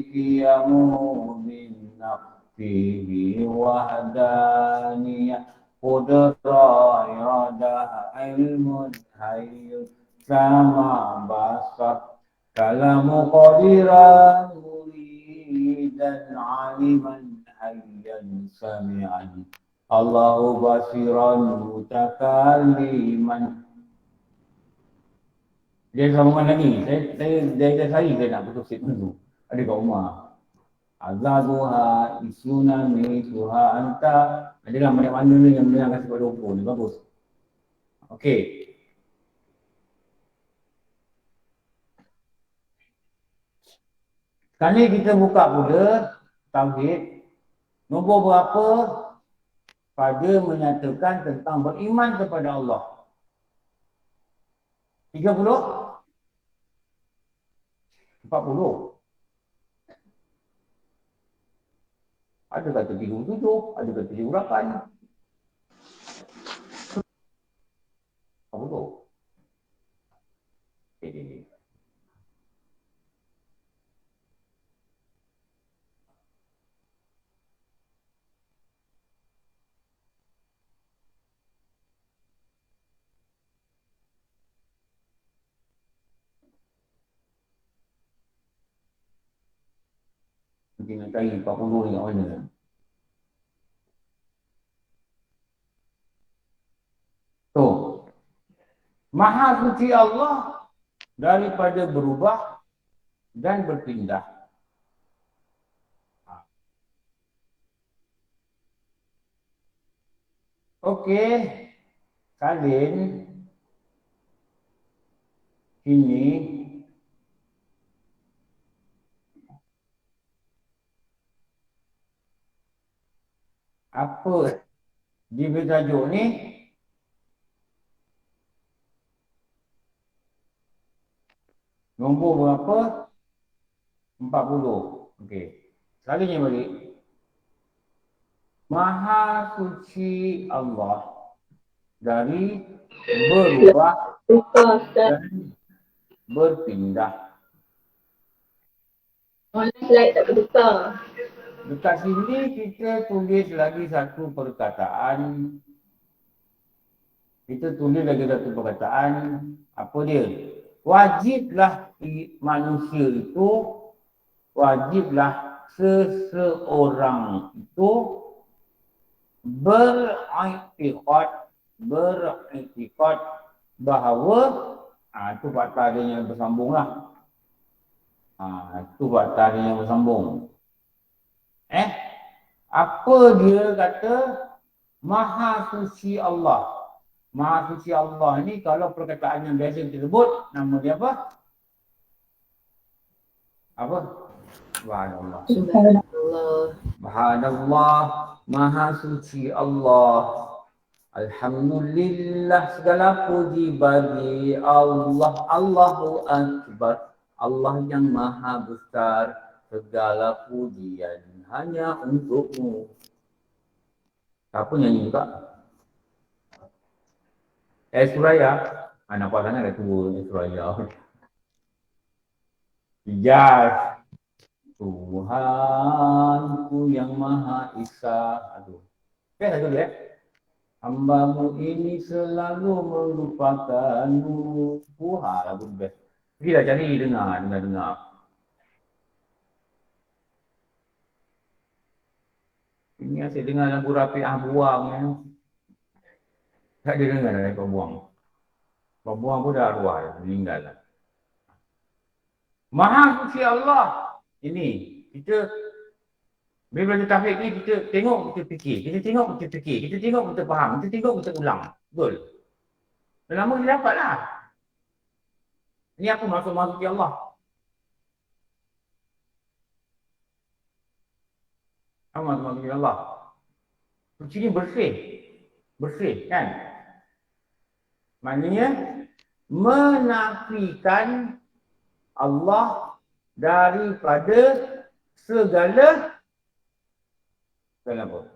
Speaker 3: Qiyamu bin nafsihi wahdaniyah Qudrah iradah ilmun hayyun Sama basar Kalamu qadiran muridan aliman hayyan sami'an Allahu basiran mutakalliman. Dia sambungan lagi. Saya nak putus statement tu. Ada kat rumah. Azabuha isyuna mituha anta. Adalah mana-mana ni yang menang kasih pada hukum ni. Bagus. Okey. Sekarang ni kita buka pula tauhid. Nombor berapa? Pada menyatakan tentang beriman kepada Allah. 30? 40? Ada kata 37, ada kata 38. 40? Okay. Mungkin nak cari 40 ni kat mana. Tu. Maha suci Allah daripada berubah dan berpindah. Okey. Salin ini apa di tajuk ni? Nombor berapa? 40. Okey. Selanjutnya balik. Maha suci Allah dari berubah dan berpindah.
Speaker 2: Slide tak terbuka.
Speaker 3: Dekat sini kita tulis lagi satu perkataan. Kita tulis lagi satu perkataan. Apa dia? Wajiblah manusia itu, wajiblah seseorang itu beriktikad bahawa itu fakta dia yang bersambung lah. Itu fakta dia yang bersambung. Apa dia kata? Maha suci Allah. Maha suci Allah ni kalau perkataan yang biasa kita sebut, nama dia apa? Apa? Subhanallah. Subhanallah. Maha suci Allah. Alhamdulillah, segala puji bagi Allah. Allahu Akbar. Allah yang maha besar. Segala pujian hanya untukmu. Siapa nyanyi juga? Suraya. Nampak sangat dah tua Suraya. Ijaz. Tuhanku yang Maha Esa. Aduh. Satu dia. Hamba-Mu ini selalu melupakanmu. Lagu best. Pergilah cari dengar. Ini asyik dengar lagu Rafi'ah buang ya. Tak ada dengar dari kau buang. Kau buang pun dah arwah, meninggal lah. Maha suci Allah. Ini, kita bila belajar tauhid ni kita tengok, kita fikir. Kita tengok, kita fikir. Kita tengok, kita faham. Kita tengok, kita ulang. Betul? Dan lama kita dapat lah. Ini apa maksud maha suci Allah? Apa maksud maha suci Allah? Suci ni bersih. Bersih kan? Maknanya menafikan Allah daripada segala apa?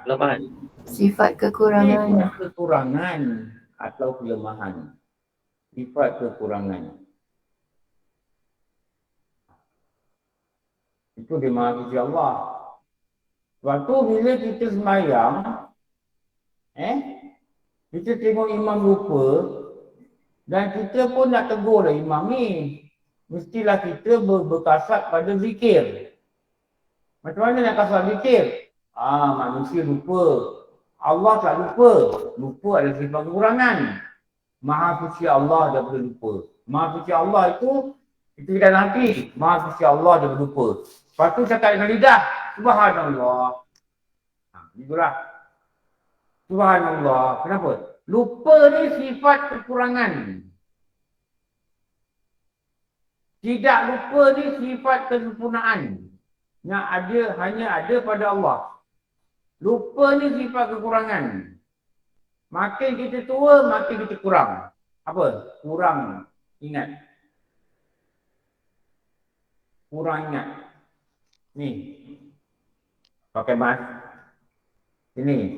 Speaker 5: Kelemahan.
Speaker 2: Sifat kekurangan.
Speaker 3: Sifat kekurangan atau kelemahan. Sifat kekurangan. Itu di Maha Suci Allah. Waktu bila kita sembahyang, kita tengok imam lupa dan kita pun nak tegur lah imam ni. Mestilah kita berkasat pada zikir. Macam mana nak kasat zikir? Manusia lupa. Allah tak lupa. Lupa adalah sifat kekurangan. Maha suci Allah daripada lupa. Maha suci Allah itu kita nanti. Maha suci Allah daripada lupa. Lepas tu cakap dengan lidah. Subhanallah. Itulah. Subhanallah. Kenapa? Lupa ni sifat kekurangan. Tidak lupa ni sifat kesempurnaan. Yang ada hanya ada pada Allah. Lupa ni sifat kekurangan. Makin kita tua, makin kita kurang. Apa? Kurang ingat. Kurang ingat. Ni. Pakai mask. Ini.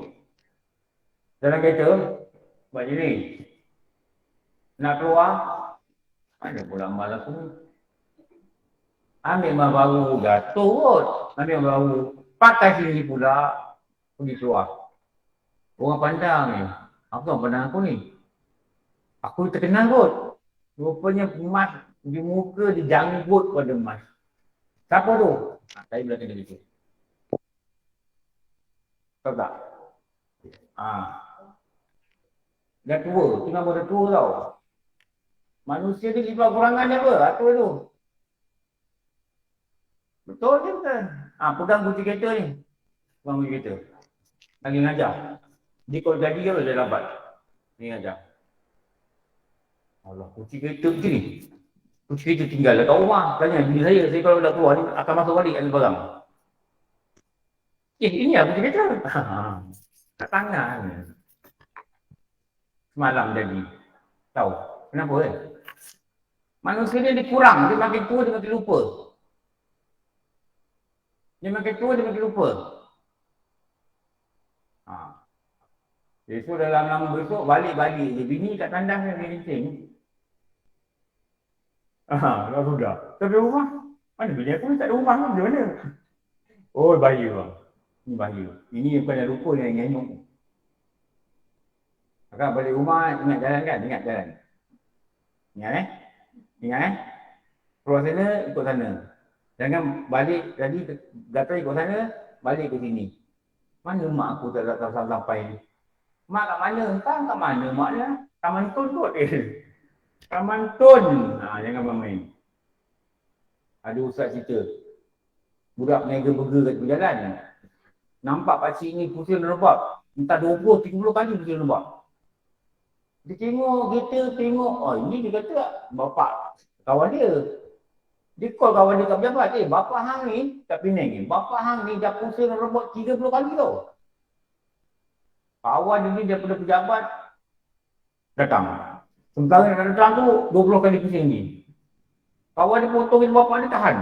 Speaker 3: Dalam kereta, buat ni. Nak keluar, mana pula malas ni. Ambil mask baru, jatuh kot. Ambil mask baru. Pakai sini pula, pergi keluar. Orang pandang ni. Apa orang pandang aku ni? Aku terkenal kot. Rupanya Di muka dia janggut pada emas. Siapa tu? Saya bilang kena gitu. Tahu tak? Dah tua. Tu nama dah tua tau. Manusia ni sifat kurangan dia apa? Atur tu. Betul je kan? Pegang kunci kereta ni. Pegang kunci kereta. Lagi ngajar. Dia kalau jadi ke dia lambat. Ni ngajar. Allah, kunci kereta macam ni. Kunci kereta tinggal kat rumah. Tanya bini saya kalau dah keluar ni akan masuk balik ambil barang. Ini lah kunci kereta. Kat tangan. Semalam jadi. Tahu? Kenapa kan? Manusia ni dia kurang. Dia makin tua, dia makin lupa. Dia makin tua, dia makin lupa. Besok dalam lama besok balik-balik je. Bini kat tandas ni dia kencing. Dah sudah. Tapi rumah, mana bini aku tak ada rumah macam mana? Oh, bahaya bang. Ini bahaya. Ini bukan yang lupa yang nyanyuk. Agak balik rumah, ingat jalan kan? Ingat jalan. Ingat Ingat keluar sana, ikut sana. Jangan balik tadi, datang ikut sana, balik ke sini. Mana mak aku tak datang sampai. Mak kat mana? Entah kat mana mak dia. Taman Tun kot dia. Taman Tun. Jangan main-main. Ada ustaz cerita. Budak meniaga burger kat tepi jalan. Nampak pakcik ni pusing rebab. Entah 20-30 kali pusing rebab. Dia tengok kereta, tengok. Ini dia kata bapak kawan dia. Dia call kawan dia kat pejabat. Bapak hang ni, kat Penang ni. Bapak hang ni dah pusing rebab 30 kali tau. Kawan dia ni daripada pejabat datang. Sementara nak datang tu 20 kali pusing ni. Kawan dia potongin bapak dia tahan.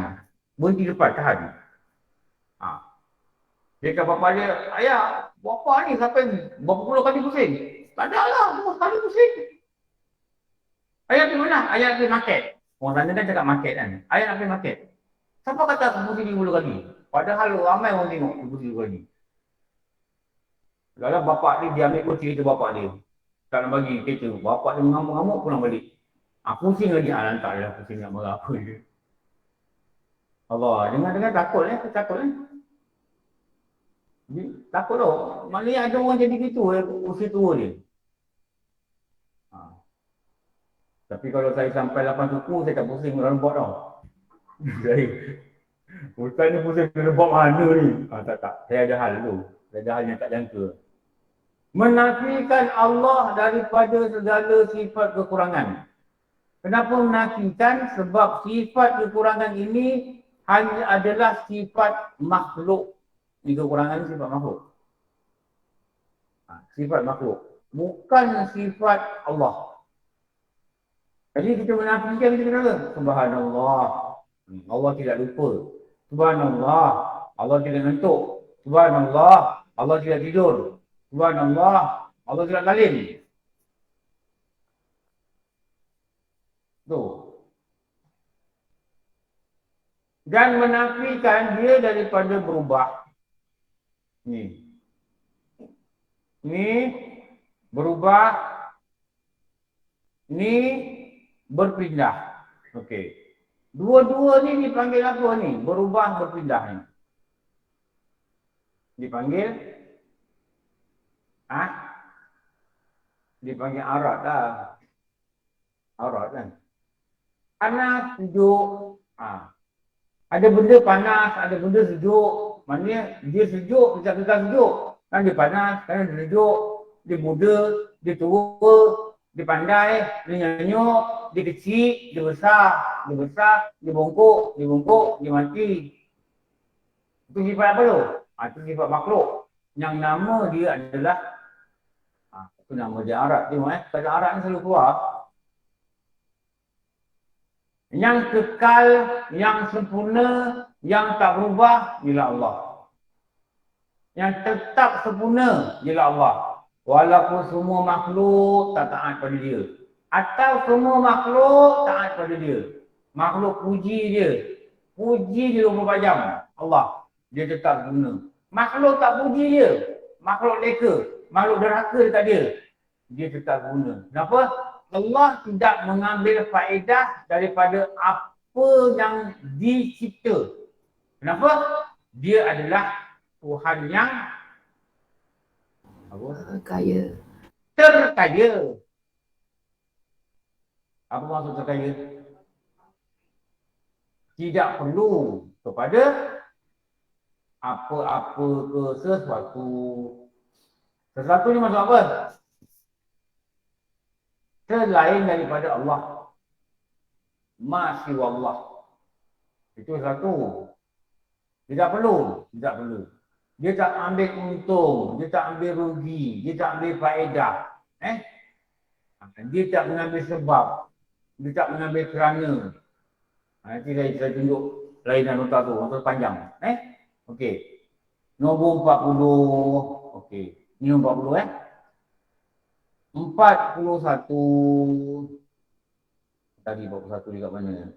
Speaker 3: Berhenti depan tahan. Dia kata bapak dia, ayah, bapak ni sampai berapa puluh kali pusing? Tak ada lah, 2 kali pusing. Ayah pergi mana? Ayah pergi market. Orang sana kan cakap market kan. Ayah nak pergi market. Siapa kata aku pusing 30 kali? Padahal ramai orang tengok aku pusing 30 kali. Kalau bapak ni dia ambil kunci kereta bapak dia. Tak nak bagi kereta. Bapak dia mengamuk-amuk pulang balik. Pusing lagi. Lantak dia pusing nak marah apa dia. Allah, dengar-dengar takut takut takut tau. Maknanya ada orang jadi gitu usia tua dia. Tapi kalau saya sampai 8 suku, saya tak pusing rebot tau. Ustaz ni pusing rebot mana ni? Tak. Saya ada hal tu. Saya ada hal yang tak jangka. Menafikan Allah daripada segala sifat kekurangan. Kenapa menafikan? Sebab sifat kekurangan ini hanya adalah sifat makhluk. Ini kekurangan ini sifat makhluk. Sifat makhluk. Bukan sifat Allah. Jadi kita menafikan kita kata, Subhanallah. Allah tidak lupa. Subhanallah. Allah tidak ngantuk. Subhanallah. Allah tidak tidur. Subhanallah, Allah tidak zalim. Tu. Dan menafikan dia daripada berubah. Ni berubah. Ni berpindah. Okey. Dua-dua ni dipanggil apa ni? Berubah, berpindah ni. Dipanggil dipanggil arat lah. Arat kan. Panas, sejuk. Ada benda panas, ada benda sejuk. Maknanya dia sejuk, dia kekal sejuk. Kan dia panas, kan dia sejuk. Dia muda, dia tua, dia pandai, dia nyanyuk, dia kecil, dia besar, dia bongkok, dia mati. Itu sifat apa tu? Itu sifat makhluk. Yang nama dia adalah itu nama dia Arab. Tengok kata Arab ni selalu keluar. Yang kekal, yang sempurna, yang tak berubah ialah Allah. Yang tetap sempurna ialah Allah. Walaupun semua makhluk tak taat pada dia. Atau semua makhluk taat pada dia. Makhluk puji dia. Puji dia 24 jam. Allah. Dia tetap sempurna. Makhluk tak puji dia. Makhluk leka. Makhluk derhaka dekat dia. Dia tetap guna. Kenapa? Allah tidak mengambil faedah daripada apa yang dicipta. Kenapa? Dia adalah Tuhan yang apa?
Speaker 2: Kaya.
Speaker 3: Terkaya. Apa maksud terkaya? Tidak perlu kepada apa-apa ke sesuatu. Sesuatu ni maksud apa? Selain daripada Allah. Masih Allah. Itu satu. Tidak perlu. Dia tak ambil untung, dia tak ambil rugi, dia tak ambil faedah. Dia tak mengambil sebab, dia tak mengambil kerana. Nanti saya tunjuk lainan nota tu, nota panjang. Okey. Nombor 40. Okey. Ni nombor 40 41. Tadi 41 dekat mana?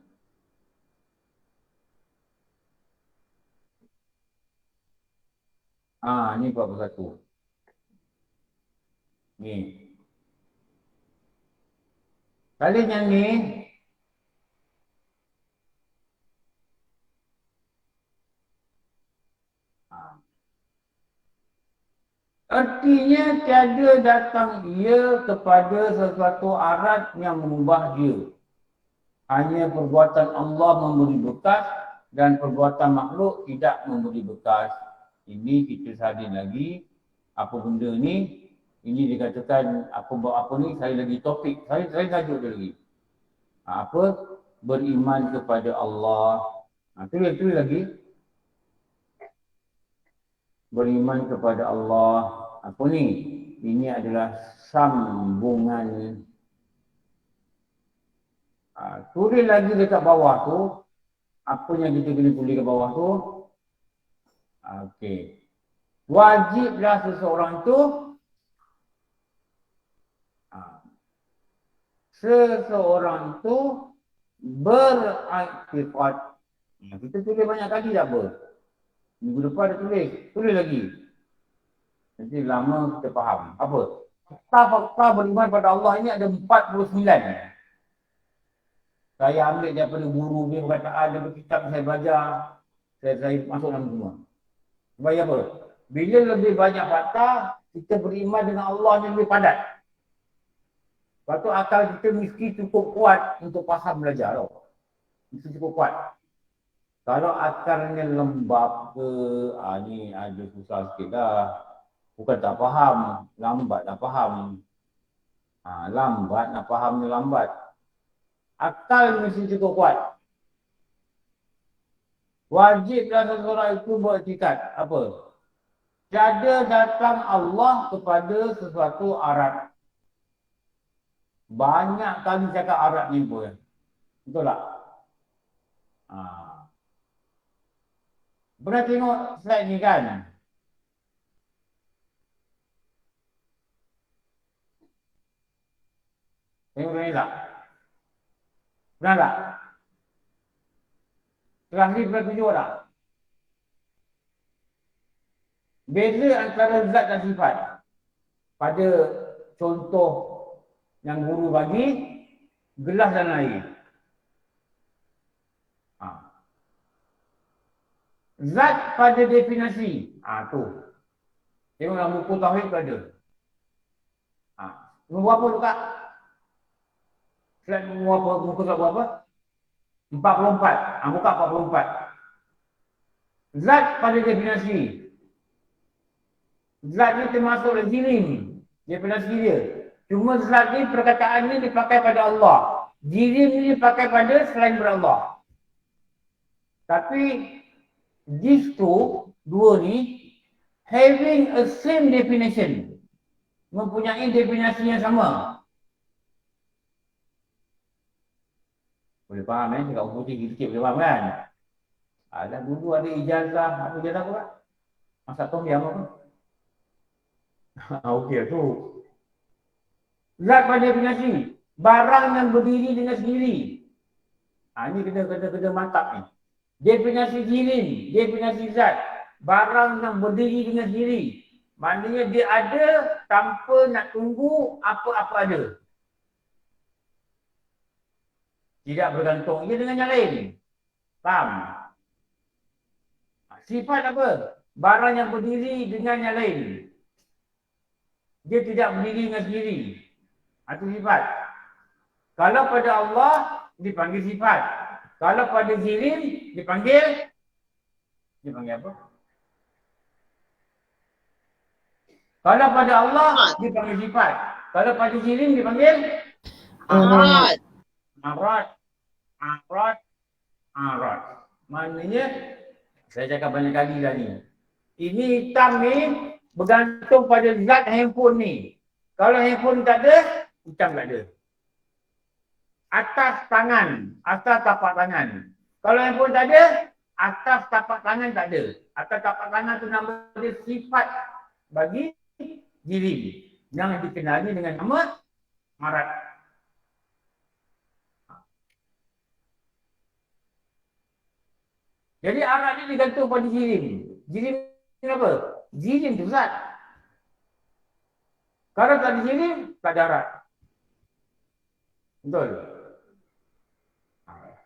Speaker 3: Ni 41. Ni. Kali yang ni artinya tiada datang ia kepada sesuatu arat yang mengubah dia. Hanya perbuatan Allah memberi bekas dan perbuatan makhluk tidak memberi bekas. Ini kita salin lagi. Apa benda ni? Ini dikatakan apa ni? Saya lagi topik. Saya tajuk dia lagi. Apa? Beriman kepada Allah. Itu lagi. Beriman kepada Allah. Apa ni? Ini adalah sambungan. Tulis lagi dekat bawah tu. Apa yang kita kena tulis kat bawah tu? Okey. Wajiblah seseorang tu beraktifat. Kita tulis banyak kali tak apa. Minggu depan dah tulis lagi. Nanti lama kita faham. Apa? Fakta-fakta beriman pada Allah ini ada 49. Saya ambil daripada guru dia perkataan, daripada kitab saya belajar. Saya masuk dalam semua. Sebab apa? Bila lebih banyak fakta, kita beriman dengan Allah yang lebih padat. Lepas tu akal kita mesti cukup kuat untuk faham belajar tau. Mesti cukup kuat. Kalau akarnya lembab ke, ni ada susah sikit dah. Bukan tak faham, lambat nak faham. Lambat nak fahamnya lambat. Akal mesti cukup kuat. Wajiblah seseorang itu beriktikad. Apa? Tiada datang Allah kepada sesuatu arat. Banyak kali cakap arat ni pun. Betul tak? Pernah tengok slide ni kan? Tengok ni tak? Pernah tak? Kelas ni pernah tunjuk tak? Beza antara zat dan sifat. Pada contoh yang guru bagi, gelas dan air. Zat pada definisi. Tu. Tengok dalam buku Tauhid tu ada. Nombor apa tu Kak? Slide nombor apa? Muka surat berapa? 44. Buka 44. Zat pada definisi. Zat ni termasuk jirim. Definisi dia. Cuma zat ni perkataan ni dipakai pada Allah. Jirim ni dipakai pada selain daripada Allah. Tapi these two, dua ni, having a same definition. Mempunyai definisi yang sama. Boleh faham cakap putih sikit boleh faham kan? Ada dulu ada ijazah, apa ijazah apa Kak? Masak tom yam apa? Okey tu. Zat pada definisi. Barang yang berdiri dengan sendiri. Ini kena mantap ni. Definisi jirim, definisi zat. Barang yang berdiri dengan sendiri. Maknanya dia ada tanpa nak tunggu apa-apa ada. Tidak bergantung ia dengan yang lain. Faham? Sifat apa? Barang yang berdiri dengan yang lain. Dia tidak berdiri dengan sendiri. Itu sifat. Kalau pada Allah dipanggil sifat. Kalau pada jirim dipanggil apa? Kalau pada Allah dipanggil sifat. Kalau pada jirim dipanggil
Speaker 2: Arat.
Speaker 3: arat. Maknanya saya cakap banyak kali dah ni. Ini hitam ni bergantung pada zat handphone ni. Kalau handphone tak ada, hitam tak ada. Atas tangan, atas tapak tangan. Kalau handphone tak ada, atas tapak tangan tak ada. Atas tapak tangan tu nama dia sifat bagi jirim yang dikenali dengan nama arat. Jadi arat ni digantung pada jirim. Jirim ni apa? Jirim tu zat. Kalau tak ada jirim, tak ada arat. Betul?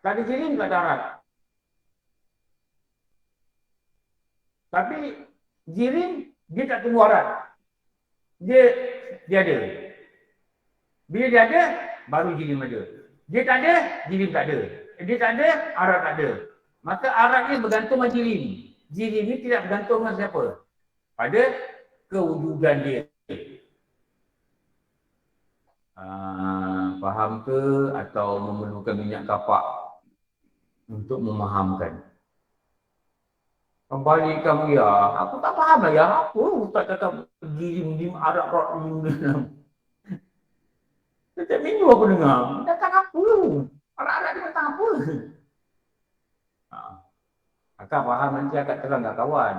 Speaker 3: Tak ada jirim, tak ada arat. Tapi jirim, dia tak tunggu arat. Dia ada. Bila dia ada, baru jirim ada. Dia tak ada, jirim tak ada. Dia tak ada, arat tak ada. Maka arat ni bergantung dengan jirim. Jirim ni tidak bergantung dengan siapa? Pada kewujudan dia. Faham ke atau memerlukan minyak kapak untuk memahamkan? Kembalikan ya. Aku tak faham lah ya. Apa tak cakap jirim arat setiap minggu aku dengar. Datang apa? Arat-arat dia datang apa? Akak faham nanti akak terang kat kawan.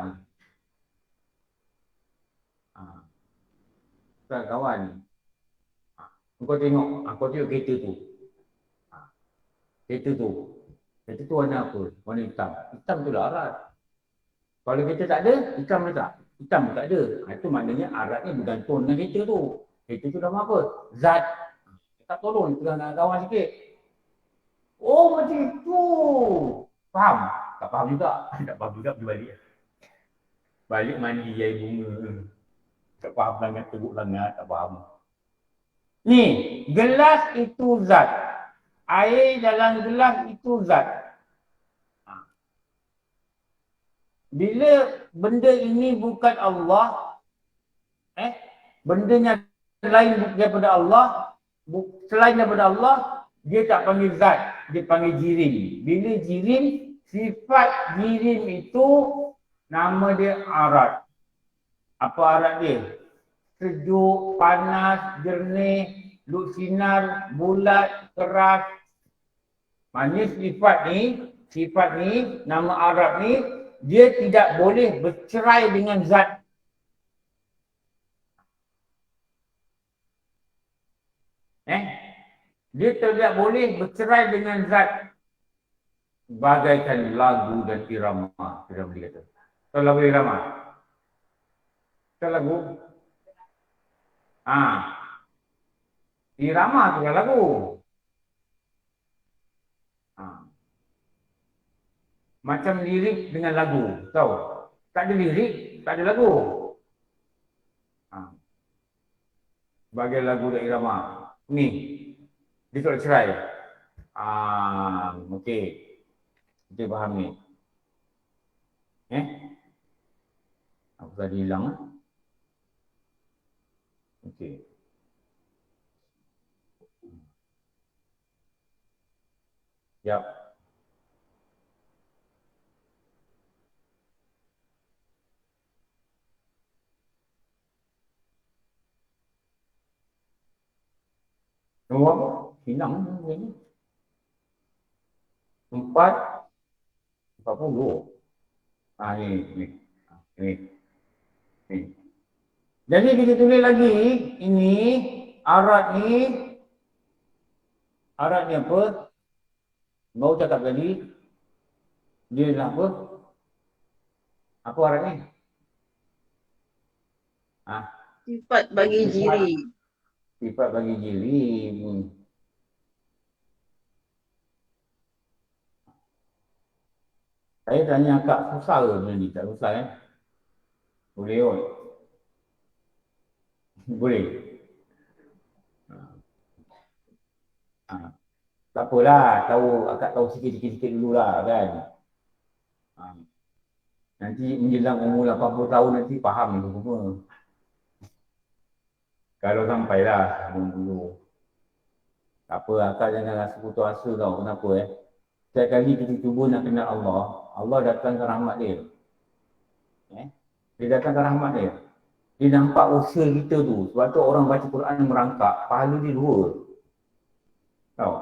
Speaker 3: Terang kawan. Kau tengok kereta tu. Kereta tu warna apa? Warna hitam. Hitam tu lah arat. Kalau kereta tak ada, hitam tak? Hitam tak ada. Itu maknanya aratnya bergantung dengan kereta tu. Kereta tu nama apa? Zat. Tak tolong terang dengan kawan sikit. Oh macam itu. Faham? Tak faham juga. Tak faham juga pergi balik. Balik mandi air bunga. Tak faham sangat, teruk sangat. Tak faham. Ni, gelas itu zat. Air dalam gelas itu zat. Bila benda ini bukan Allah, bendanya lain daripada Allah, selain daripada Allah, dia tak panggil zat, dia panggil jirim. Bila jirim, sifat jirim itu nama dia arat. Apa arat dia? Sejuk, panas, jernih, duk sinar, bulat, keras. Maknanya sifat ni, nama arat ni, dia tidak boleh bercerai dengan zat. Dia tidak boleh bercerai dengan zat. Bagaikan lagu dan irama. Kita boleh kata. Tahu lagu irama? Tahu lagu? Irama tu kan lagu. Macam lirik dengan lagu. Tahu? Tak ada lirik, tak ada lagu. Sebagai lagu dan irama. Ni. Dia tak cerai. Okey. Kita faham ni. Apa tadi hilang? Okey. Yap. Nombor apa? Hilang ni. 40. Ni. Jadi kita tulis lagi, ini arat ni apa? Baru cakap tadi, dia adalah apa? Apa arat ni?
Speaker 2: Sifat bagi diri.
Speaker 3: Sifat bagi diri. Saya tanya Kak, susah ke benda ni? Tak susah kan? Boleh kot. Boleh. Ha. Tak apalah, akak tahu sikit-sikit dululah kan. Ha. Nanti menjelang umur 80 tahun nanti faham itu semua. Kalau sampailah dulu. Tak apa, akak jangan rasa putus asa tau. Kenapa Setiap kali kita cuba nak kenal Allah, Allah datangkan rahmat dia. Dia datangkan rahmat dia. Dia nampak usaha kita tu. Sebab tu orang baca Quran merangkak, pahala dia 2. Tahu?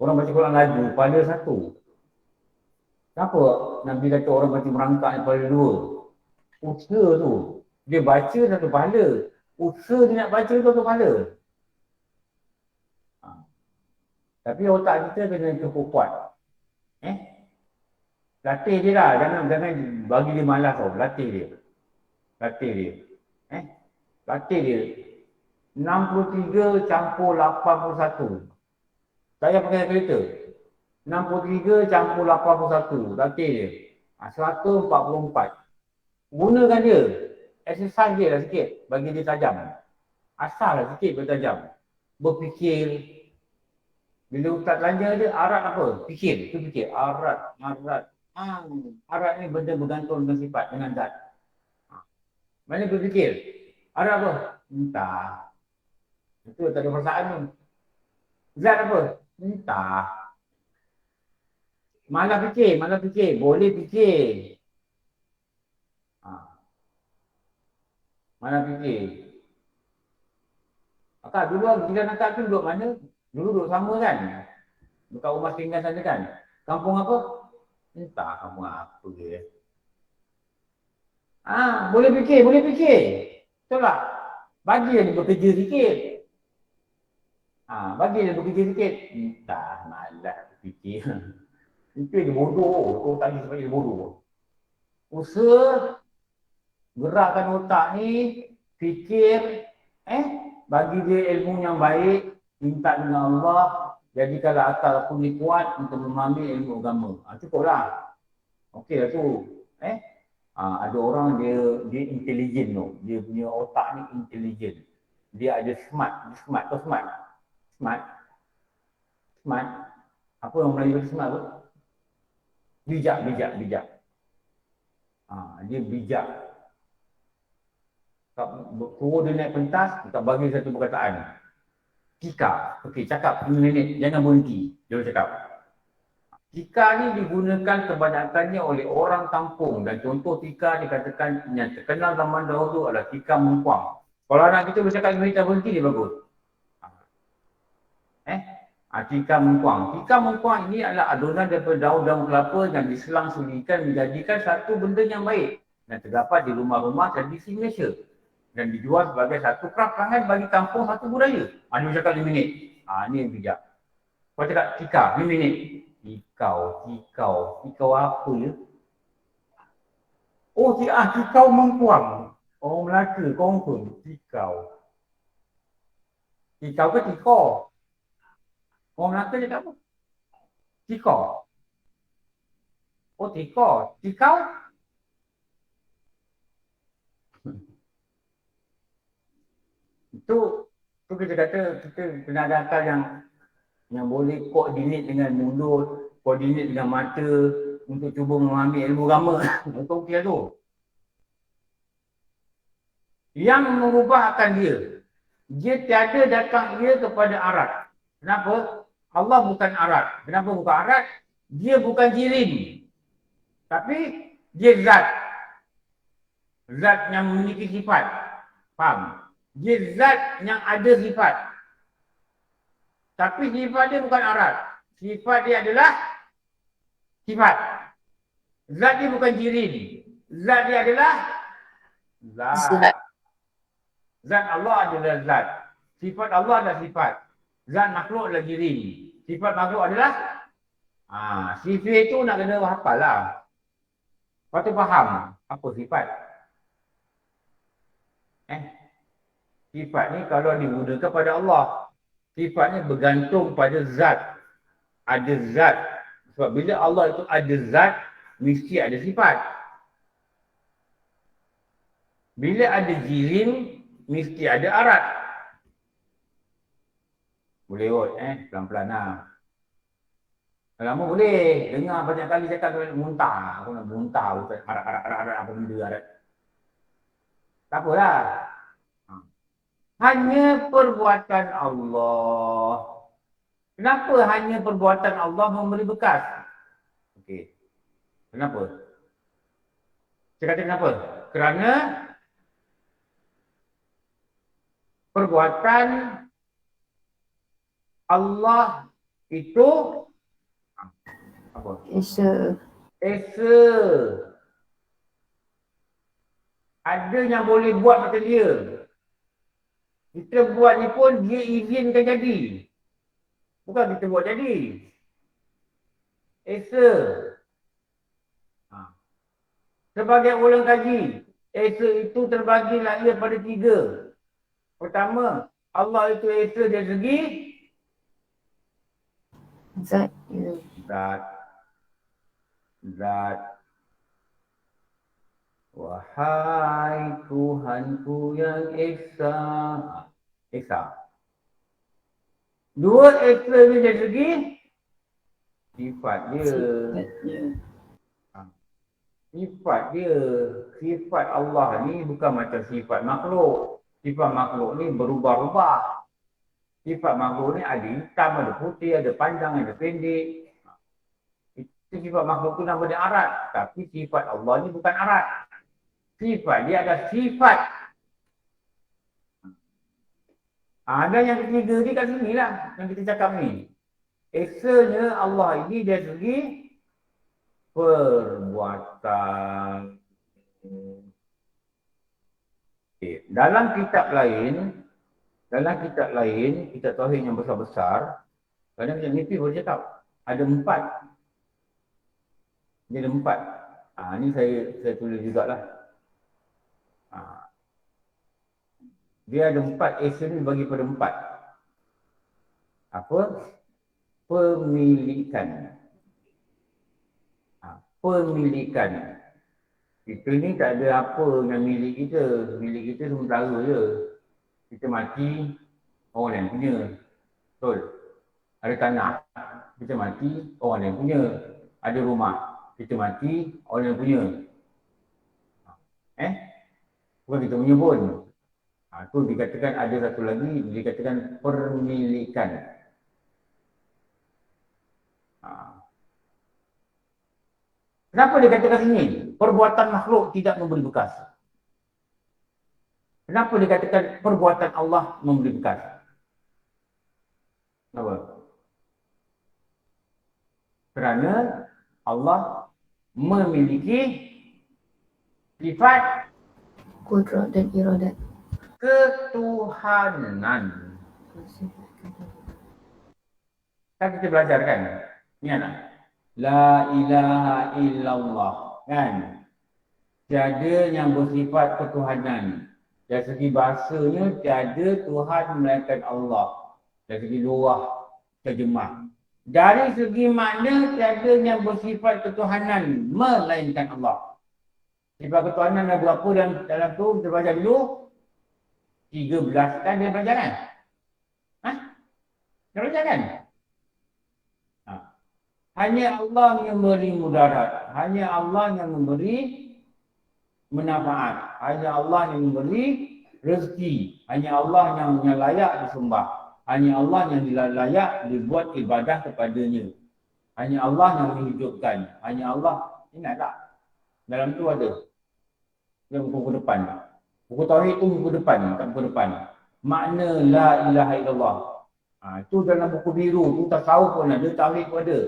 Speaker 3: Orang baca Quran laju, pahala 1. Kenapa Nabi kata orang baca merangkak yang pahala 2? Usaha tu. Dia baca satu pahala. Usaha dia nak baca tu satu pahala. Tapi otak kita kena cukup kuat. Latih dia lah. Jangan bagi dia malas tau. Latih dia. Latih dia. 63 campur 81. Saya pakai kereta. 63 campur 81. Latih dia. 144. Gunakan dia. Exercise dia lah sikit. Bagi dia tajam. Asal lah sikit bertajam. Berfikir. Bila ustaz tanya dia, arat apa? Fikir. Itu fikir. Arat. Arat ni benda bergantung dengan sifat, dengan zat. Mana berfikir? Arat apa? Entah. Itu tak ada perasaan tu. Zat apa? Entah. Malah fikir. Boleh fikir. Malah fikir. Akak dulu, bila akak tu duduk mana? Dulu duduk sama kan? Dekat rumah tinggal sana kan? Kampung apa? Entah kampung apa dia. Boleh fikir. Betul tak? Bagi dia bekerja sikit. Entah, malas fikir. Itu dia bodoh. Kau tanya sebab dia bodoh. Usaha, gerakkan otak ni, fikir, bagi dia ilmu yang baik, minta dengan Allah, jadikanlah akal aku ni kuat untuk memahami ilmu agama. Cukuplah. Okey lah tu. Ada orang dia intelijen tu. Dia punya otak ni intelijen. Dia ada smart. Smart. Apa orang Melayu kata smart tu? Bijak. Dia bijak. Turun dia naik pentas, kita bagi satu perkataan. Tika. Okey, cakap 5 minit. Jangan berhenti. Dia cakap. Tika ni digunakan kebanyakannya oleh orang kampung. Dan contoh tika dikatakan yang terkenal zaman dahulu adalah tika mengkuang. Kalau anak kita bercakap 5 minit tak berhenti, dia bagus. Tika mengkuang. Tika mengkuang ini adalah adunan daripada daun-daun kelapa yang diselang-sulingkan menjadikan satu benda yang baik. Dan terdapat di rumah-rumah tradisi Malaysia. Dan dijual sebagai satu kraf tangan bagi kampung satu budaya. Dia bercakap 5 minit. Ini yang bijak. Kau cakap tika, 5 minit. Tikau apa ya? Tikau mengkuang. Orang Melaka, confirm. Tikau ke tikau? Orang Melaka cakap apa? Tikau. Tikau? Itu kita kata kita kena ada akal yang boleh koordinat dengan mulut, koordinat dengan mata untuk cuba memahami ilmu agama. Itu okey tu. Yang mengubah akan dia tiada datang ia kepada arat. Kenapa? Allah bukan arat. Kenapa bukan arat? Dia bukan jirim. Tapi dia zat. Zat yang memiliki sifat. Faham? Dia zat yang ada sifat. Tapi sifat dia bukan arat. Sifat dia adalah sifat. Zat dia bukan jirim. Zat dia adalah zat. Zat Allah adalah zat. Sifat Allah adalah sifat. Zat makhluk adalah jirim. Sifat makhluk adalah sifat itu nak kena hafal lah. Lepas tu faham apa sifat. Sifat ni kalau digunakan pada Allah, sifatnya bergantung pada zat. Ada zat. Sebab bila Allah itu ada zat, mesti ada sifat. Bila ada jirim, mesti ada arat. Boleh kot, pelan-pelan lah. Lama boleh, dengar banyak kali cakap muntah. Aku nak muntah, arat, apa benda arat. Tak apalah. Hanya perbuatan Allah. Kenapa hanya perbuatan Allah memberi bekas? Okey. Kenapa? Saya kata kenapa? Kerana perbuatan Allah itu apa?
Speaker 2: Esa.
Speaker 3: Ada yang boleh buat macam dia. Kita buat ni pun dia izinkan jadi. Bukan kita buat jadi. Esa. Sebagai orang kaji, esa itu terbagi lahir pada 3. Pertama, Allah itu esa dari segi
Speaker 2: Zat.
Speaker 3: Zat. Wahai Tuhanku yang esa. Esa. 2 esa ni dari segi sifat dia. Sifat dia. Sifat Allah ni bukan macam sifat makhluk. Sifat makhluk ni berubah-ubah. Sifat makhluk ni ada hitam, ada putih, ada panjang, ada pendek. Itu sifat makhluk tu nama dia arat. Tapi sifat Allah ni bukan arat. Sifat dia ada sifat. Dan yang ketiga ni kat sini lah yang kita cakap ni. Esanya Allah ini dari segi perbuatan. Okay. Dalam kitab lain, kitab tauhid yang besar-besar, kadang yang mimpi boleh cakap ada 4. Dia ada 4. Ni saya tulis jugalah. Dia ada 4 action ni bagi pada 4. Apa? Pemilikan. Pemilikan. Kita ni tak ada apa yang milik kita. Milik kita sementara je. Kita mati, orang lain punya. Betul? Ada tanah, kita mati, orang lain punya. Ada rumah, kita mati, orang lain punya. Bukan kita punya pun. Itu dikatakan ada satu lagi, dikatakan permilikan. Kenapa dikatakan sini? Perbuatan makhluk tidak memberi bekas. Kenapa dikatakan perbuatan Allah memberi bekas? Kenapa? Kerana Allah memiliki sifat
Speaker 2: Kudrat dan iradat.
Speaker 3: ketuhanan. Kan kita belajar kan? Ni anak. La ilaha illallah. Kan? Tiada yang bersifat ketuhanan. Dari segi bahasanya, tiada Tuhan melainkan Allah. Dari segi luah, terjemah. Dari segi makna, tiada yang bersifat ketuhanan melainkan Allah. Sifat ketuhanan ada berapa dalam tu? Kita belajar dulu. 13 kan dia belajar kan? Dia belajar kan? Hanya Allah yang memberi mudarat. Hanya Allah yang memberi manfaat. Hanya Allah yang memberi rezeki. Hanya Allah yang layak disembah. Hanya Allah yang layak dibuat ibadah kepadanya. Hanya Allah yang menghidupkan. Hanya Allah. Ingat tak? Dalam tu ada. Yang buku depan. Buku tauhid tu buku depan. Tak buku depan. Makna la ilaha illallah. Itu dalam buku biru. Tu tasawuf pun ada. Tauhid pun ada.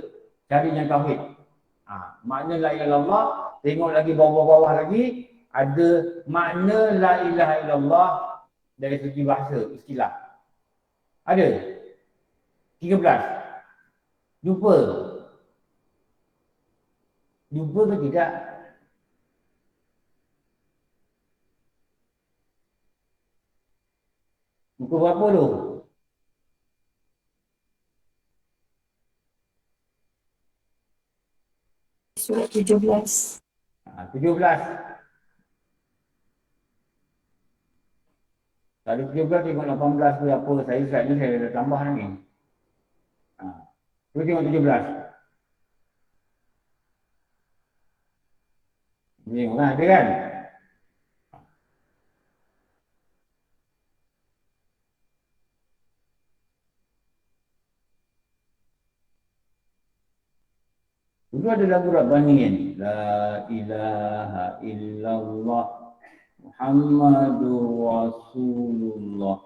Speaker 3: Cari yang tauhid. Makna la ilaha illallah. Tengok lagi bawah-bawah lagi. Ada makna la ilaha illallah dari segi bahasa, istilah. Ada? 13. Jumpa? Jumpa ke tidak? Buku berapa tu?
Speaker 2: Surat 17.
Speaker 3: 17. Tadi 17 tengok 18 tu apa. Saya slide ni saya dah tambah lagi. Tu tengok 17. Tengok kan, ada kan? Itu ada lagu Rabbani kan? La ilaha illallah Muhammadur Rasulullah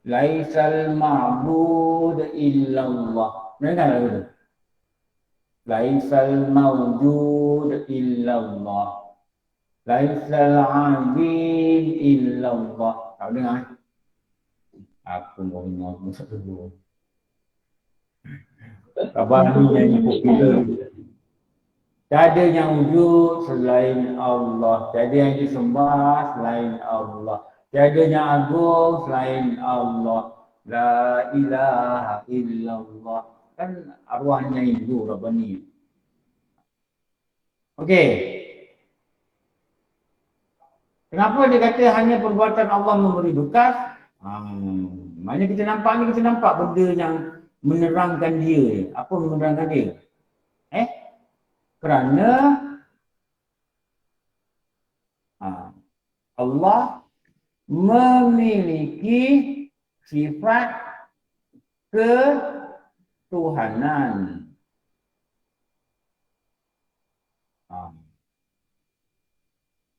Speaker 3: Laisal ma'bud illallah. Dengar lagu tu? Laisal mawjud illallah Laisal abid illallah. Tak dengar? Aku mau dengar satu. Rabbani yang popular. Tiada yang wujud selain Allah. Tiada yang disembah selain Allah. Tiada yang agung selain Allah. La ilaha illallah. Kan arwahnya itu Rabbani. Okey. Kenapa dia kata hanya perbuatan Allah memberi bekas? Maknanya kita nampak benda yang menerangkan dia. Apa menerangkan dia? Kerana Allah memiliki sifat ketuhanan.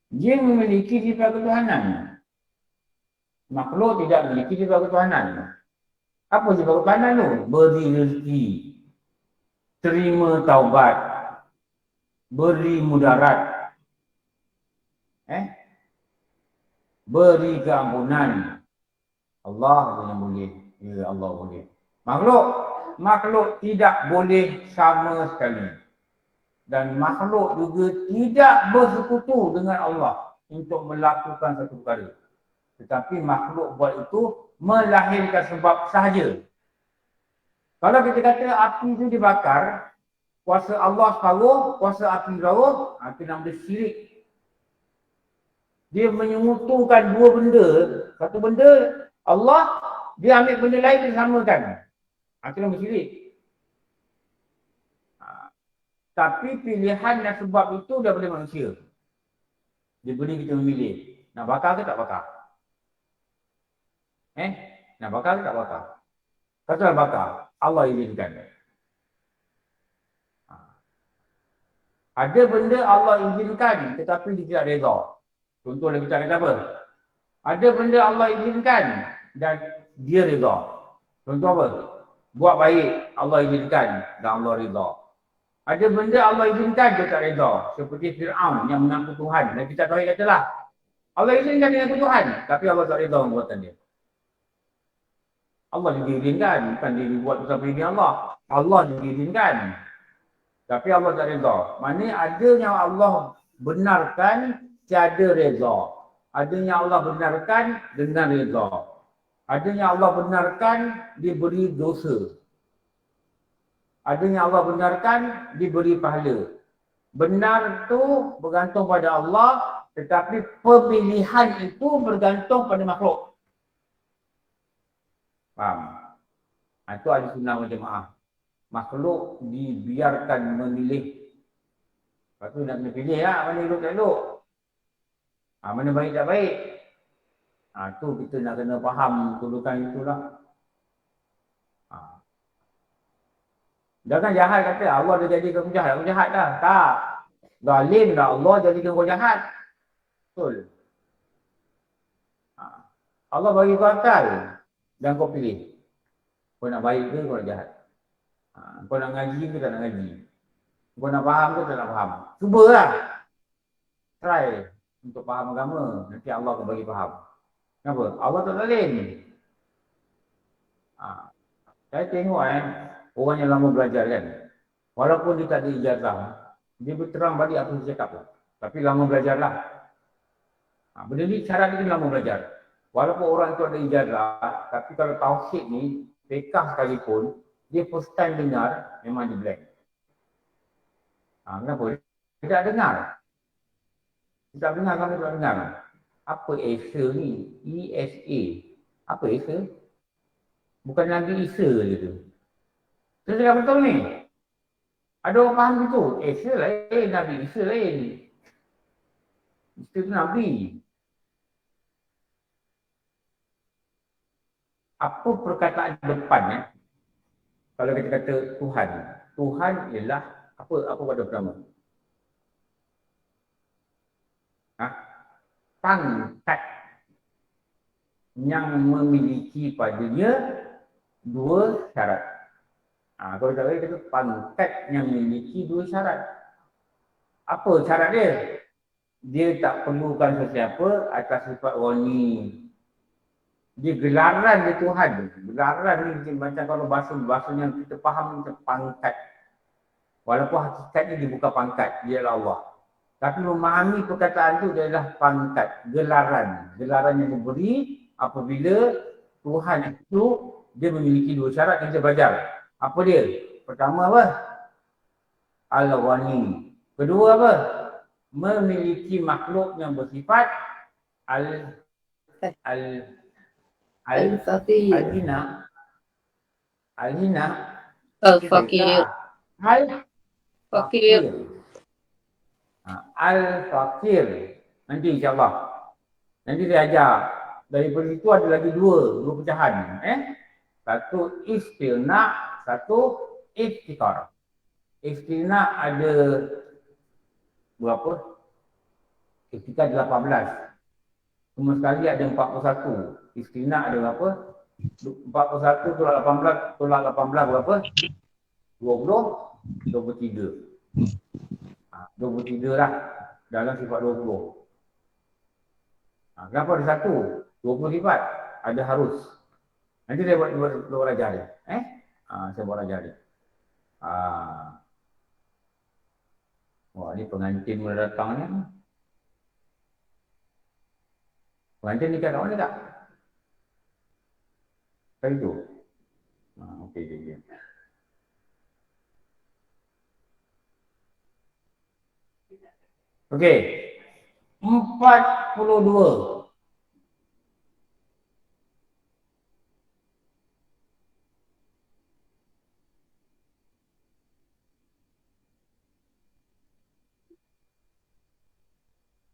Speaker 3: Dia memiliki sifat ketuhanan. Makhluk tidak memiliki sifat ketuhanan. Apa sifat ketuhanan tu? Beri rezeki, terima taubat, beri mudarat, beri keampunan. Allah yang boleh. Ya Allah boleh. Makhluk tidak boleh sama sekali. Dan makhluk juga tidak bersekutu dengan Allah untuk melakukan satu perkara. Tetapi makhluk buat itu melahirkan sebab sahaja. Kalau kita kata api itu dibakar, kuasa Allah separuh, kuasa api separuh, itu nama dia syirik. Dia menyemutukan dua benda. Satu benda Allah, dia ambil benda lain dia samakan. Itu nama syirik. Tapi pilihan dan sebab itu daripada manusia. Dia beri kita memilih. Nak bakar ke tak bakar? Nak bakar ke tak bakar? Kata bakar, Allah izinkan. Ada benda Allah izinkan tetapi dia tidak reza. Contohnya kita kata apa? Ada benda Allah izinkan dan dia reza. Contoh apa? Buat baik, Allah izinkan dan Allah reza. Ada benda Allah izinkan dia tak reza. Seperti Fir'aun yang mengaku Tuhan. Dan kita tahu katalah, Allah izinkan dia mengaku Tuhan, tapi Allah tak reza buatan dia. Allah juga izinkan, bukan dia buat bersama dengan Allah. Allah juga izinkan. Tapi Allah tak reza. Maknanya ada yang Allah benarkan tiada reza. Ada yang Allah benarkan dengan reza. Ada yang Allah benarkan diberi dosa. Ada yang Allah benarkan diberi pahala. Benar tu bergantung pada Allah, tetapi pemilihan itu bergantung pada makhluk. Faham? Itu ahli sunnah wal jamaah. Makhluk dibiarkan memilih. Lepas tu nak kena pilih lah mana elok tak elok. Mana baik tak baik. Tu kita nak kena faham kedudukan itulah. Jangan jahat kata Allah dah jadikan kau jahat. Kau jahat dah. Tak. Zalim dah Allah jadikan kau jahat. Betul. Allah bagi kau akal. Dan kau pilih. Kau nak baik ke kau nak jahat. Kau nak ngaji ke tak nak ngaji. Kau nak faham ke tak nak faham. Cubalah. Try untuk faham agama. Nanti Allah akan bagi faham. Kenapa? Allah tak zalim. Saya tengok orang yang lama belajar kan. Walaupun dia tak ada ijazah, dia berterang balik apa yang dia cakap lah. Tapi lama belajarlah. Benda ni syarat dia lama belajar. Walaupun orang tu ada ijazah, tapi kalau tauhid ni, fiqh sekalipun, dia first time dengar, memang dia blank. Kenapa? Dia tak dengar. Dia tak dengar, kamu tak dengar. Apa Esa ni? ESA. Apa Esa? Bukan Nabi Isa je tu. Saya cakap betul ni. Ada orang faham gitu. Esa lain, Nabi Isa lain. Isa tu Nabi. Apa perkataan depan kalau kita kata Tuhan. Tuhan ialah apa pada pertama? Pangkat yang memiliki padanya dua syarat. Kalau tak boleh kata pangkat yang memiliki dua syarat. Apa syarat dia? Dia tak perlukan sesiapa atas sifat wani. Dia gelaran dia Tuhan. Gelaran ni macam kalau bahasa yang kita faham macam pangkat. Walaupun hakikatnya dia bukan pangkat, dia adalah Allah. Tapi memahami perkataan itu dia adalah pangkat, gelaran. Gelaran yang diberi apabila Tuhan itu dia memiliki dua syarat yang kita belajar. Apa dia? Pertama apa? Al-Ghani. Kedua apa? Memiliki makhluk yang bersifat
Speaker 2: Al-Faqir.
Speaker 3: Al-Hina. Al-Hina.
Speaker 2: Al-Faqir.
Speaker 3: Al-Faqir. Al-Faqir. Nanti insyaAllah. Nanti saya ajar. Daripada itu ada lagi dua pecahan. Satu istilna, satu iftikar. Istilna ada berapa? Iftikar 18. Semua sekali ada 41. Istilna ada berapa? 41 tolak 18, tolak 18 berapa? 20, 23. 23 lah dalam sifat 20. Kenapa ada satu? 20 sifat. Ada harus. Nanti saya buat ajar dia. Saya buat ajar dia. Wah, ni pengantin mula datang ni. Pengantin ni kat kawan ni tak? Kali tu? Okey. Okey. 42.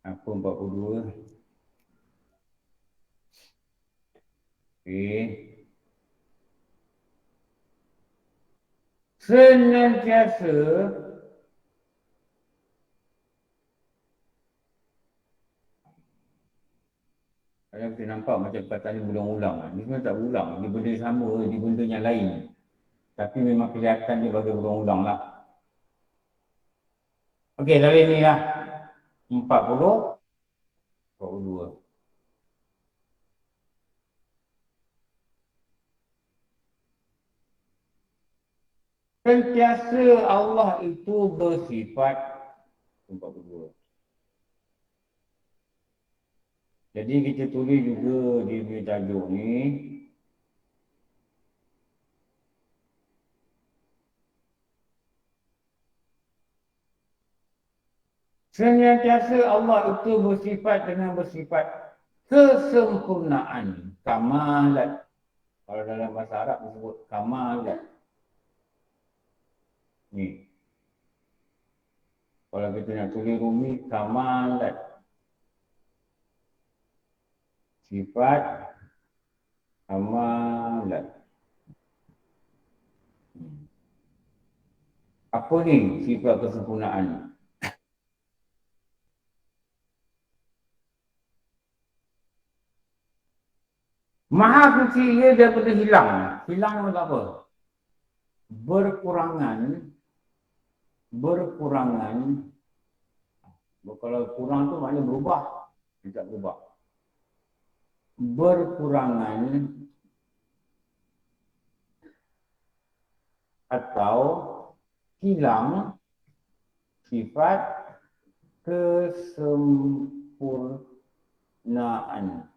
Speaker 3: Apa 42? Okey. Senantiasa kalau kita nampak macam perkataan ni berulang-ulang. Dia sebenarnya tak berulang. Dia benda sama, dia benda yang lain. Tapi memang kelihatan dia bagi berulang-ulang lah. Okey, dari ni lah. 40. 42. Sentiasa Allah itu bersifat 42. Jadi kita tulis juga di tajuk ni. Senantiasa Allah itu bersifat dengan bersifat kesempurnaan. Kamalat. Kalau dalam bahasa Arab disebut kamalat. Ni. Kalau kita nak tulis rumi, kamalat. Sifat kamalat. Apa ni sifat kesempurnaan? Maha suci ia daripada hilang. Hilang itu apa? Berkurangan. Kalau kurang tu maknanya berubah. Tidak berubah. Berkurangan atau hilang sifat kesempurnaan.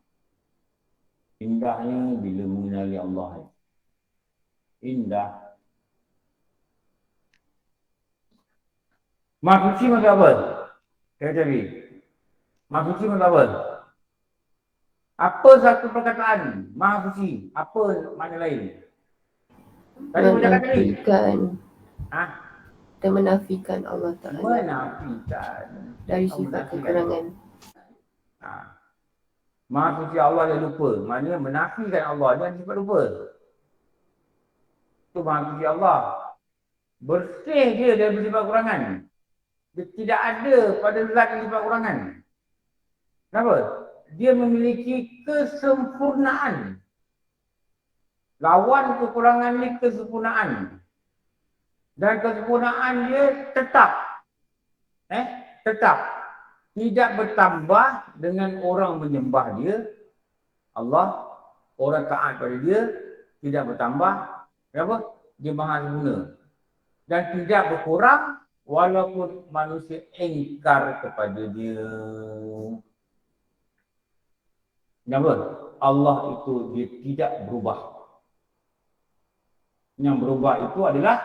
Speaker 3: Indahnya bila mengenali Allah. Indah. Maha suci maksud apa? Saya cari. Maha suci maksud apa? Apa satu perkataan? Maha suci. Apa makna lain? Tadi macam kata tadi.
Speaker 2: Menafikan.
Speaker 3: Ah,
Speaker 2: Kita menafikan Allah Ta'ala
Speaker 3: menafikan.
Speaker 2: dari
Speaker 3: Oh,
Speaker 2: sifat
Speaker 3: menafikan.
Speaker 2: kekurangan.
Speaker 3: Ah. Maha suci Allah yang lupa. Maknanya menafikan Allah dan sifat lupa. Itu maha suci Allah. Bersih dia dari sifat kurangan. Dia tidak ada pada zat yang sifat kurangan. Kenapa? Dia memiliki kesempurnaan. Lawan kekurangan ni kesempurnaan. Dan kesempurnaan dia tetap. Tetap. Tidak bertambah dengan orang menyembah dia. Allah, orang taat pada dia, tidak bertambah. Kenapa? Dia maha sempurna. Dan tidak berkurang walaupun manusia ingkar kepada dia. Kenapa? Allah itu dia tidak berubah. Yang berubah itu adalah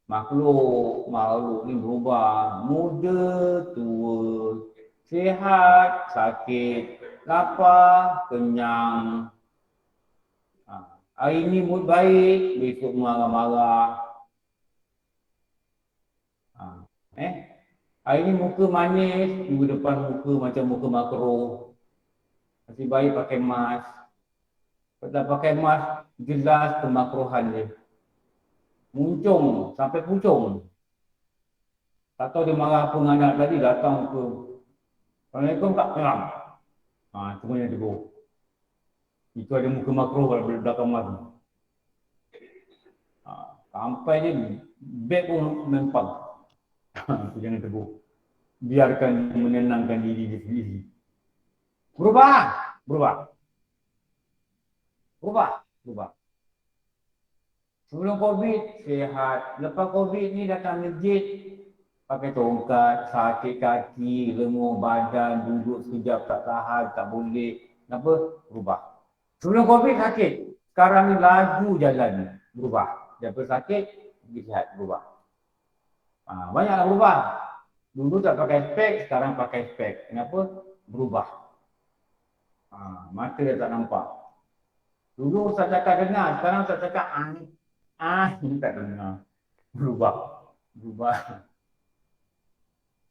Speaker 3: makhluk. Makhluk ni berubah. Muda, tua, sihat, sakit, lapar, kenyang. Hari ni mood baik, besok marah-marah. Hari ni muka manis, minggu depan muka macam muka makro. Masih baik pakai mask. Kalau pakai mask, jelas kemakruhan dia. Muncung, sampai pucung. Tak tahu dia marah apa dengan anak tadi, datang ke Assalamualaikum Kak, memang. Cuma yang tegur. Itu ada muka makro kalau belakang mask. Sampai dia beg pun mempang. Itu jangan tegur. Biarkan dia menenangkan diri dia sendiri. Berubah. Sebelum COVID, sihat. Lepas COVID ni datang masjid, pakai tongkat, sakit kaki, lenguh badan, duduk sekejap tak tahan, tak boleh. Kenapa? Berubah. Sebelum COVID sakit, sekarang ni laju jalan, berubah. Daripada sakit, pergi sihat, berubah. Banyaklah berubah. Dulu tak pakai spek, sekarang pakai spek. Kenapa? Berubah. Mata dia tak nampak. Dulu Ustaz cakap dengar, sekarang Ustaz cakap tak dengar. Berubah.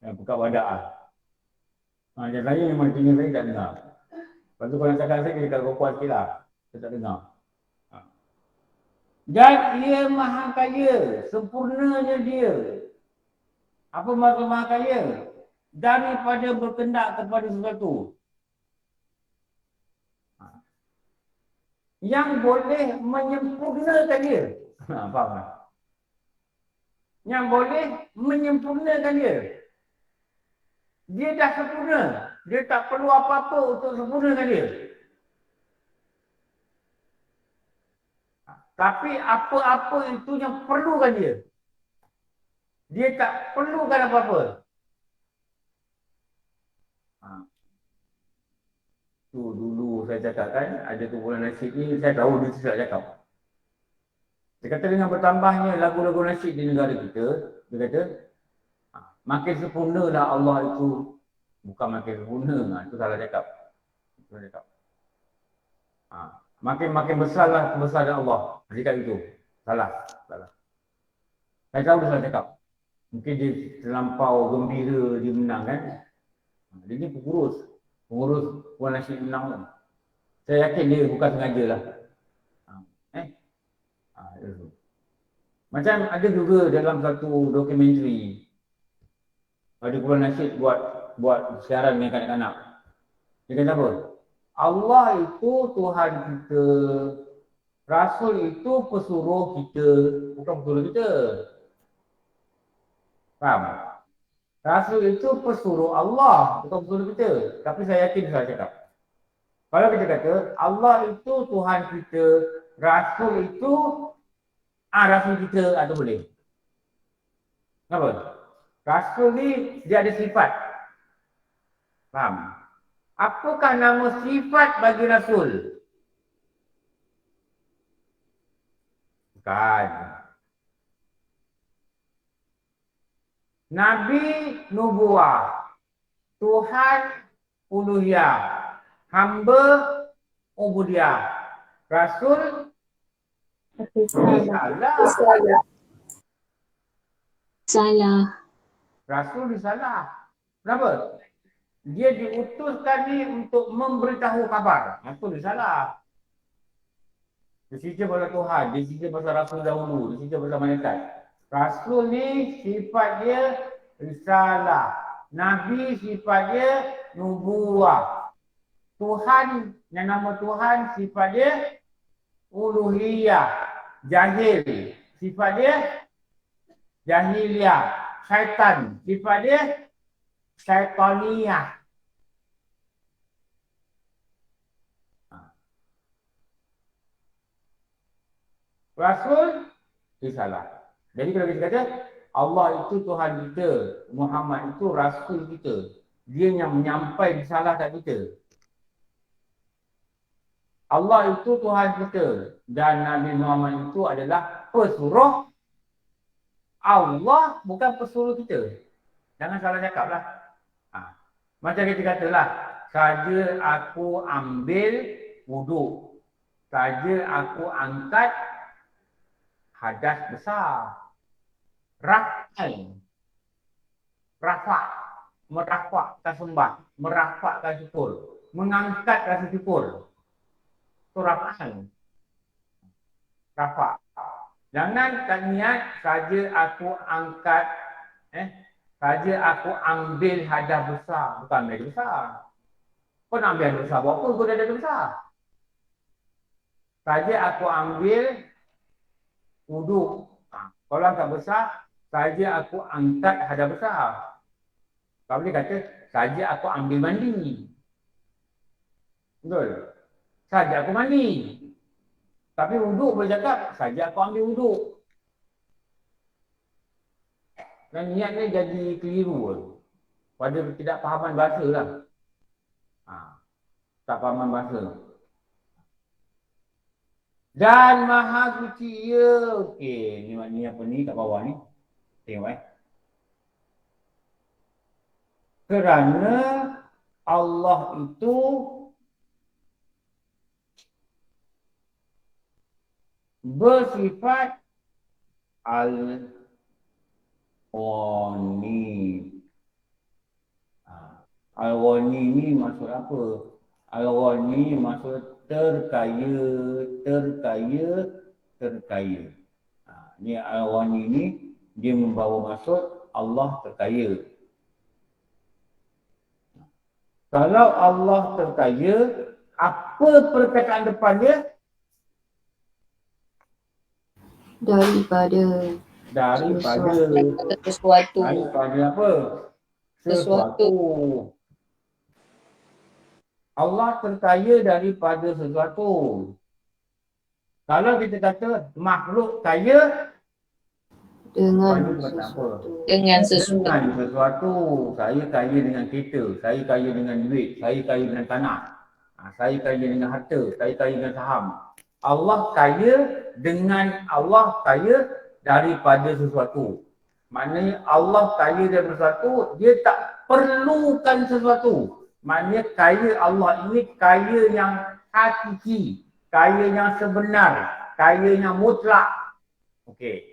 Speaker 3: Buka wadah Yang saya memang tinggal saya tak dengar. Lepas tu kalau cakap saya, kita kuat sikit lah. Saya tak dengar. Dan ia maha kaya, sempurnanya dia. Apa maksud maha kaya? Daripada berkendak kepada sesuatu yang boleh menyempurnakan dia. Faham tak? Yang boleh menyempurnakan dia. Dia dah sempurna. Dia tak perlu apa-apa untuk sempurnakan dia. Tapi apa-apa itu yang perlukan dia. Dia tak perlukan apa-apa. Tu dulu saya cakap kan, ada kumpulan nasyid ni, saya tahu dia tidak cakap. Dia kata dengan bertambahnya lagu-lagu nasyid di negara kita, dia kata, makin sempurna lah Allah itu. Bukan makin sempurna, itu salah cakap. Makin besarlah kebesaran Allah. Dia cakap itu. Salah. Saya tahu dia salah cakap. Mungkin dia terlampau gembira dia menang kan. Dia ni pengurus Puan Nasyid menang tu. Saya yakin dia bukan sengaja lah. Macam ada juga dalam satu dokumentari, ada Puan Nasyid buat siaran dengan kanak-kanak. Dia kata apa? Allah itu Tuhan kita. Rasul itu pesuruh kita, bukan pesuruh kita. Faham? Rasul itu pesuruh Allah, bukan pesuruh kita. Tapi saya yakin saya cakap. Kalau kita kata Allah itu Tuhan kita, Rasul itu Rasul kita, atau boleh. Kenapa? Rasul ni dia ada sifat. Faham? Apakah nama sifat bagi Rasul? Bukan. Nabi nubuah, Tuhan uluhiyah, hamba ubudiyah, Rasul risalah.
Speaker 2: Salah.
Speaker 3: Rasul risalah. Kenapa? Dia diutuskan ni untuk memberitahu kabar. Itu risalah. Dia cerita pasal Tuhan, dia cerita pasal Rasul dahulu, dia cerita pasal malaikat. Rasul ni sifat dia risalah. Nabi sifat dia nubuah. Tuhan, yang nama Tuhan sifat dia uluhiyah. Jahil sifat dia jahiliyah. Syaitan sifat dia syaitaniyah. Rasul risalah. Jadi kalau kita kata Allah itu Tuhan kita, Muhammad itu Rasul kita, dia yang menyampai risalah kat kita. Allah itu Tuhan kita dan Nabi Muhammad itu adalah pesuruh Allah, bukan pesuruh kita. Jangan salah cakap lah. Macam kita katalah, saja aku ambil wuduk, saja aku angkat hadas besar. Raf'al. Rafa'. Merafa'kan sembah. Merafa'kan syukur. Mengangkat rasa syukur. Itu raf'al. Rafa'. Jangan tak niat saja aku angkat, saja aku ambil hadas besar. Bukan ambil hadas besar. Kau nak ambil hadas besar, buat apa kau dah ada hadas besar? Saja aku ambil wuduk. Kalau angkat besar, saja aku angkat hadas besar. Kau boleh kata, saja aku ambil mandi. Betul? Saja aku mandi. Tapi wuduk boleh cakap, saja aku ambil wuduk. Dan niat ni jadi keliru pada ketidakfahaman bahasa lah. Tak fahaman bahasa. Dan maha suci ia. Okey, ni maknanya apa ni kat bawah ni. Tengok Kerana Allah itu bersifat Al-Ghani. Al-Ghani ni maksud apa? Al-Ghani maksud terkaya. Ni Al-Ghani ni dia membawa maksud Allah terkaya. Kalau Allah terkaya, apa perkataan depan dia?
Speaker 2: Daripada sesuatu.
Speaker 3: Daripada apa? Sesuatu. Allah terkaya daripada sesuatu. Kalau kita kata makhluk kaya
Speaker 2: Dengan
Speaker 3: sesuatu. Saya kaya dengan kereta, saya kaya dengan duit, saya kaya dengan tanah, saya kaya dengan harta, saya kaya dengan saham. Allah kaya daripada sesuatu. Maknanya Allah kaya daripada sesuatu, dia tak perlukan sesuatu. Maknanya kaya Allah ini kaya yang hakiki, kaya yang sebenar, kaya yang mutlak. Okey.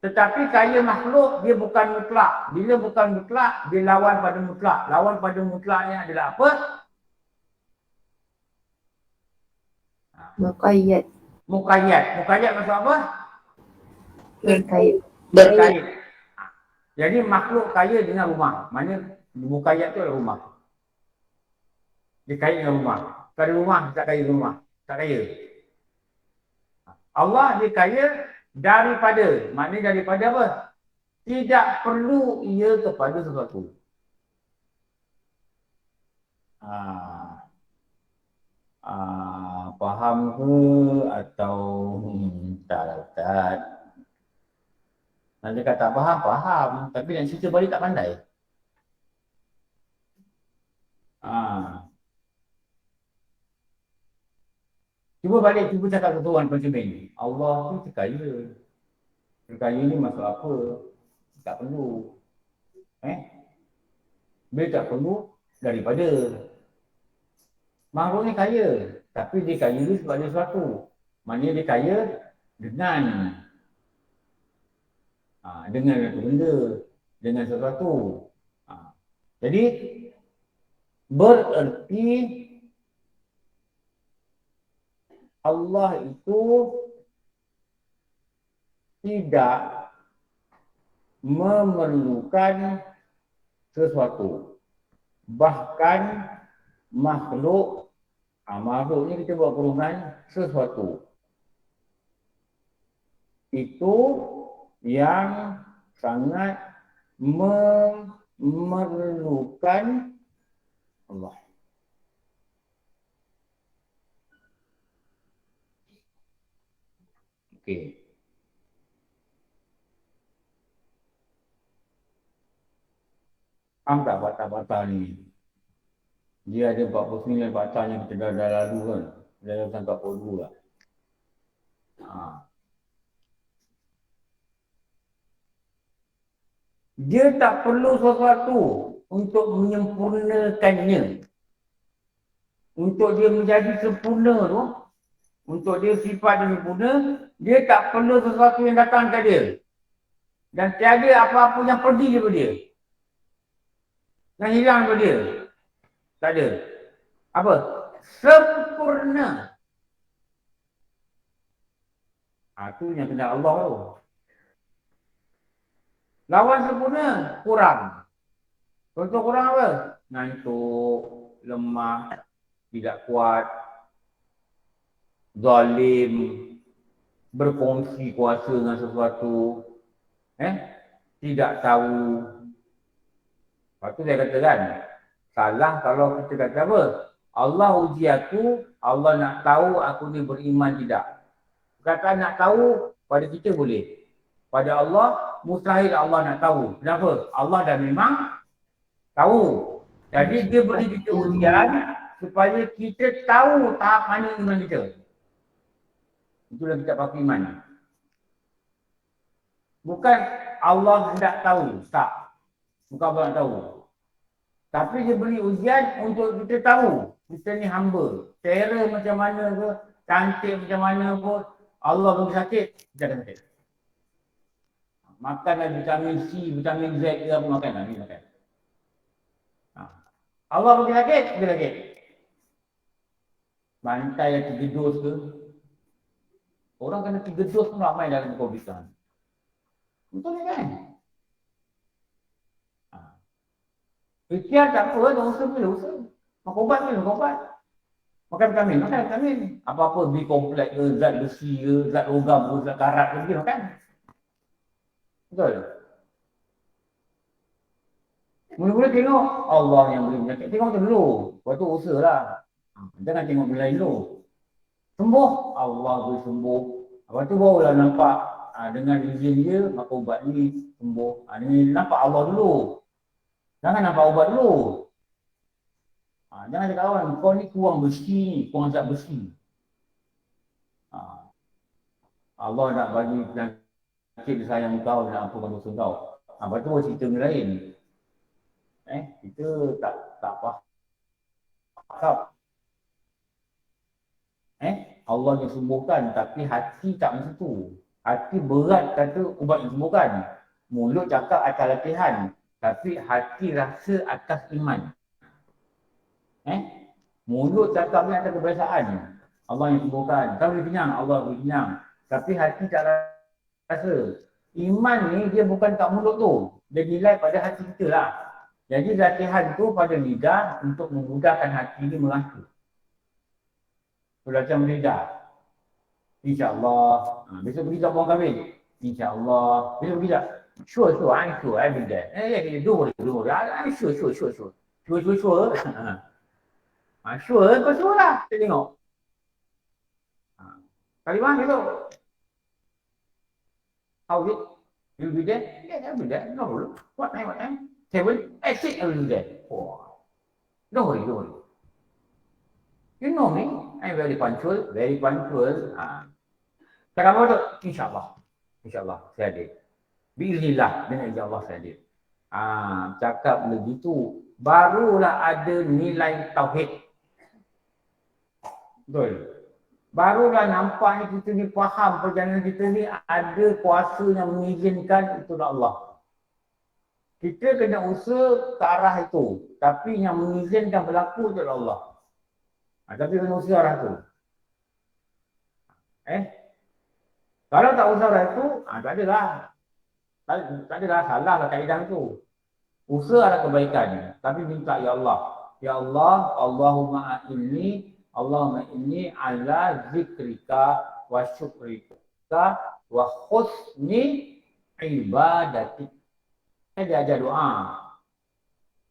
Speaker 3: Tetapi kaya makhluk dia bukan mutlak. Bila bukan mutlak, dia lawan pada mutlak. Lawan pada mutlak ni adalah apa?
Speaker 2: Muqayyad.
Speaker 3: Muqayyad maksud apa?
Speaker 2: Berkait.
Speaker 3: Jadi makhluk kaya dengan rumah. Mana muqayyad tu adalah rumah. Dia kaya dengan rumah. Kalau ada rumah, tak kaya dengan rumah. Tak kaya. Allah dia kaya daripada. Maknanya daripada apa? Tidak perlu ia kepada sesuatu. Faham ke atau tak? Nanti kata faham. Tapi nak cerita balik tak pandai. Cuba cakap ke Tuhan konsumen. Allah tu terkaya. Terkaya ni maksud apa? Tak perlu. Bila tak perlu daripada. Makhluk ni kaya. Tapi dia kaya ni sebab dia sesuatu. Maknanya dia kaya dengan satu benda. Dengan sesuatu. Jadi bererti Allah itu tidak memerlukan sesuatu. Bahkan makhluk, makhluk ni kita buat kurungan sesuatu. Itu yang sangat memerlukan Allah. Okey. Faham tak batal-batal ni? Dia ada 49 batal yang kita dah lalu kan. Dah sampai 42 lah. Dia tak perlu sesuatu untuk menyempurnakannya. Untuk dia menjadi sempurna tu, untuk dia sifat dia sempurna, dia tak perlu sesuatu yang datang ke dia. Dan tiada apa-apa yang pergi daripada dia. Yang hilang daripada dia. Tak ada. Apa? Sempurna. Itu yang kena Allah tu. Lawan sempurna, kurang. Contoh kurang apa? Ngantuk, lemah, tidak kuat, zalim, berkongsi kuasa dengan sesuatu, tidak tahu. Lepas tu saya katakan, salah kalau kita kata apa? Allah uji aku, Allah nak tahu aku ni beriman tidak. Kata nak tahu, pada kita boleh. Pada Allah, mustahil Allah nak tahu. Kenapa? Allah dah memang tahu. Jadi dia beri kita ujian supaya kita tahu tahap mana iman kita. Itulah kita pakai iman. Bukan Allah hendak tahu. Tak. Bukan Allah nak tahu. Tapi dia beri ujian untuk kita tahu. Kita ni hamba. Terror macam mana ke, cantik macam mana pun, Allah bagi sakit, kita akan sakit. Makanlah vitamin C, vitamin Z ke apa makan. Makan. Allah bagi sakit, kita sakit. Bantai yang 3 dos ke. Orang kena 3 dos pun ramai dalam COVID kan. Betul kan? Ikhtiar tak apa, tak usah bila usah. Makan ubat ke, makan ubat. Makan vitamin. Apa-apa B-kompleks ke, zat besi ke, zat logam ke, zat karat ke, pergi makan. Betul? Mula-mula tengok Allah yang beri penyakit. Tengok tu dulu. Lepas tu usahalah. Jangan tengok benda lain dulu. Sembuh, Allah beri sembuh. Lepas tu barulah nampak dengan izin dia, maka ubat ni sembuh. Ni nampak Allah dulu. Jangan nampak ubat dulu. Jangan cakap kawan, kau ni kurang besi ni, kurang zat besi. Allah nak bagi penyakit dia sayang kau, nak ampunkan dosa kau. Lepas tu cerita ni lain. Kita tak faham. Allah yang sembuhkan, tapi hati tak macam tu. Hati berat kata ubat yang sembuhkan. Mulut cakap atas latihan, tapi hati rasa atas iman. Mulut cakap ni atas kebiasaan. Allah yang sembuhkan. Kalau dia kenyang, Allah beri kenyang. Tapi hati tak rasa. Iman ni dia bukan kat mulut tu. Dia nilai pada hati kita lah. Jadi latihan tu pada lidah untuk memudahkan hati dia merasa. Latihan lidah. InsyaAllah. Besok pergi tak buang kahwin? InsyaAllah. Besok pergi tak? Sure, I'm sure, I will there. Don't worry. I'm sure. Sure. Sure, kau sure lah. Kita tengok. Kalimah besok. How is it? You'll be there? Yeah, I'll be there. No problem. What time? 7? 6, I will be there. Oh. Don't worry. You know me. I'm very punctual. Cakap apa tu? InsyaAllah. Saya ada. Biiznillah, dengan izin Allah saja. Cakap begitu, barulah ada nilai tauhid. Betul. Barulah nampak ni kita ni faham perjalanan kita ni ada kuasa yang mengizinkan itu Allah. Kita kena usaha ke arah itu. Tapi yang mengizinkan berlaku itu Allah. Tapi kena usaha arah tu. Kalau tak usaha arah itu, tak adalah. Tak adalah, salah lah kaedah tu. Usaha arah kebaikan. Tapi minta ya Allah. Ya Allah, Allahumma inni ala zikrika wa syukrika wa husni ibadatik. Dia ajar doa.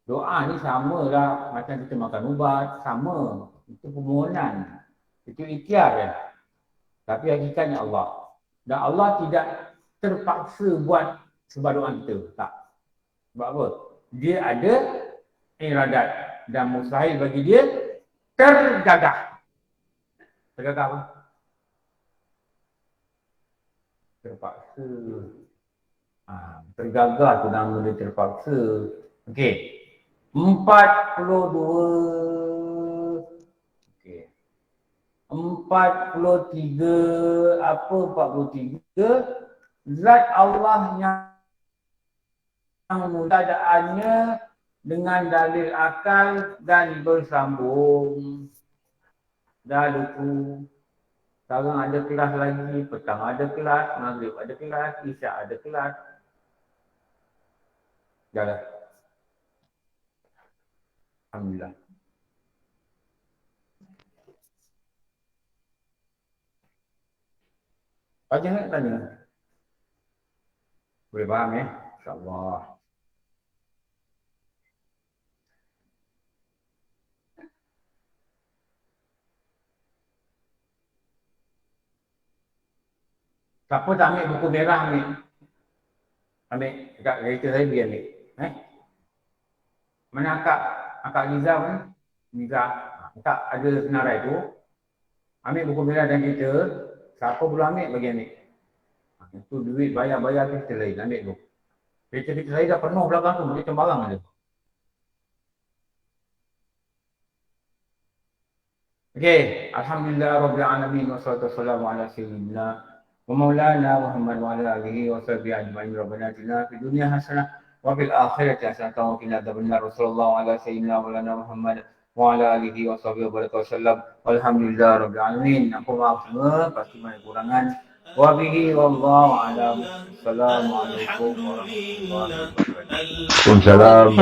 Speaker 3: Doa ni sama lah macam kita makan ubat, sama. Itu permohonan. Itu ikhtiar kan. Tapi hakikatnya Allah. Dan Allah tidak terpaksa buat sebab doa kita. Tak. Sebab apa? Dia ada iradat. Dan mustahil bagi dia tergagah. Tergagah apa? Terpaksa. Tergagah tu nama dia terpaksa. Okey. 42. Okey. 43. Apa 43? Zat Allah yang mudadaannya dengan dalil akal dan bersambung. Dah lupa. Sekarang ada kelas lagi, petang ada kelas, maghrib ada kelas, isyak ada kelas. Dah lah. Alhamdulillah. Ada nak tanya? Boleh faham ya? InsyaAllah. Siapa tak ambil buku merah ambil? Ambil dekat kereta saya biar ambil. Mana akak Liza pun? Liza. Akak ada senarai tu. Ambil buku merah dan kereta. Siapa belum ambil bagi ambil. Itu duit bayar-bayar kereta lain. Ambil tu. Kereta saya dah penuh belakang tu. Macam barang ada. Okey. Alhamdulillah Rabbil Alamin. Wassalatu wassalamu ala sayyidina ومولانا محمد وعلى اله وصحبه اجمعين ربنا اتنا في الدنيا حسنه وفي الاخره حسنه وقنا عذاب النار وصلى الله على سيدنا مولانا محمد وعلى اله وصحبه وسلم والحمد لله رب العالمين. Aku maaf semua pasti banyak kurangan. Wabihi wallahu a'lam. Assalamualaikum warahmatullahi wabarakatuh.
Speaker 5: Waalaikumsalam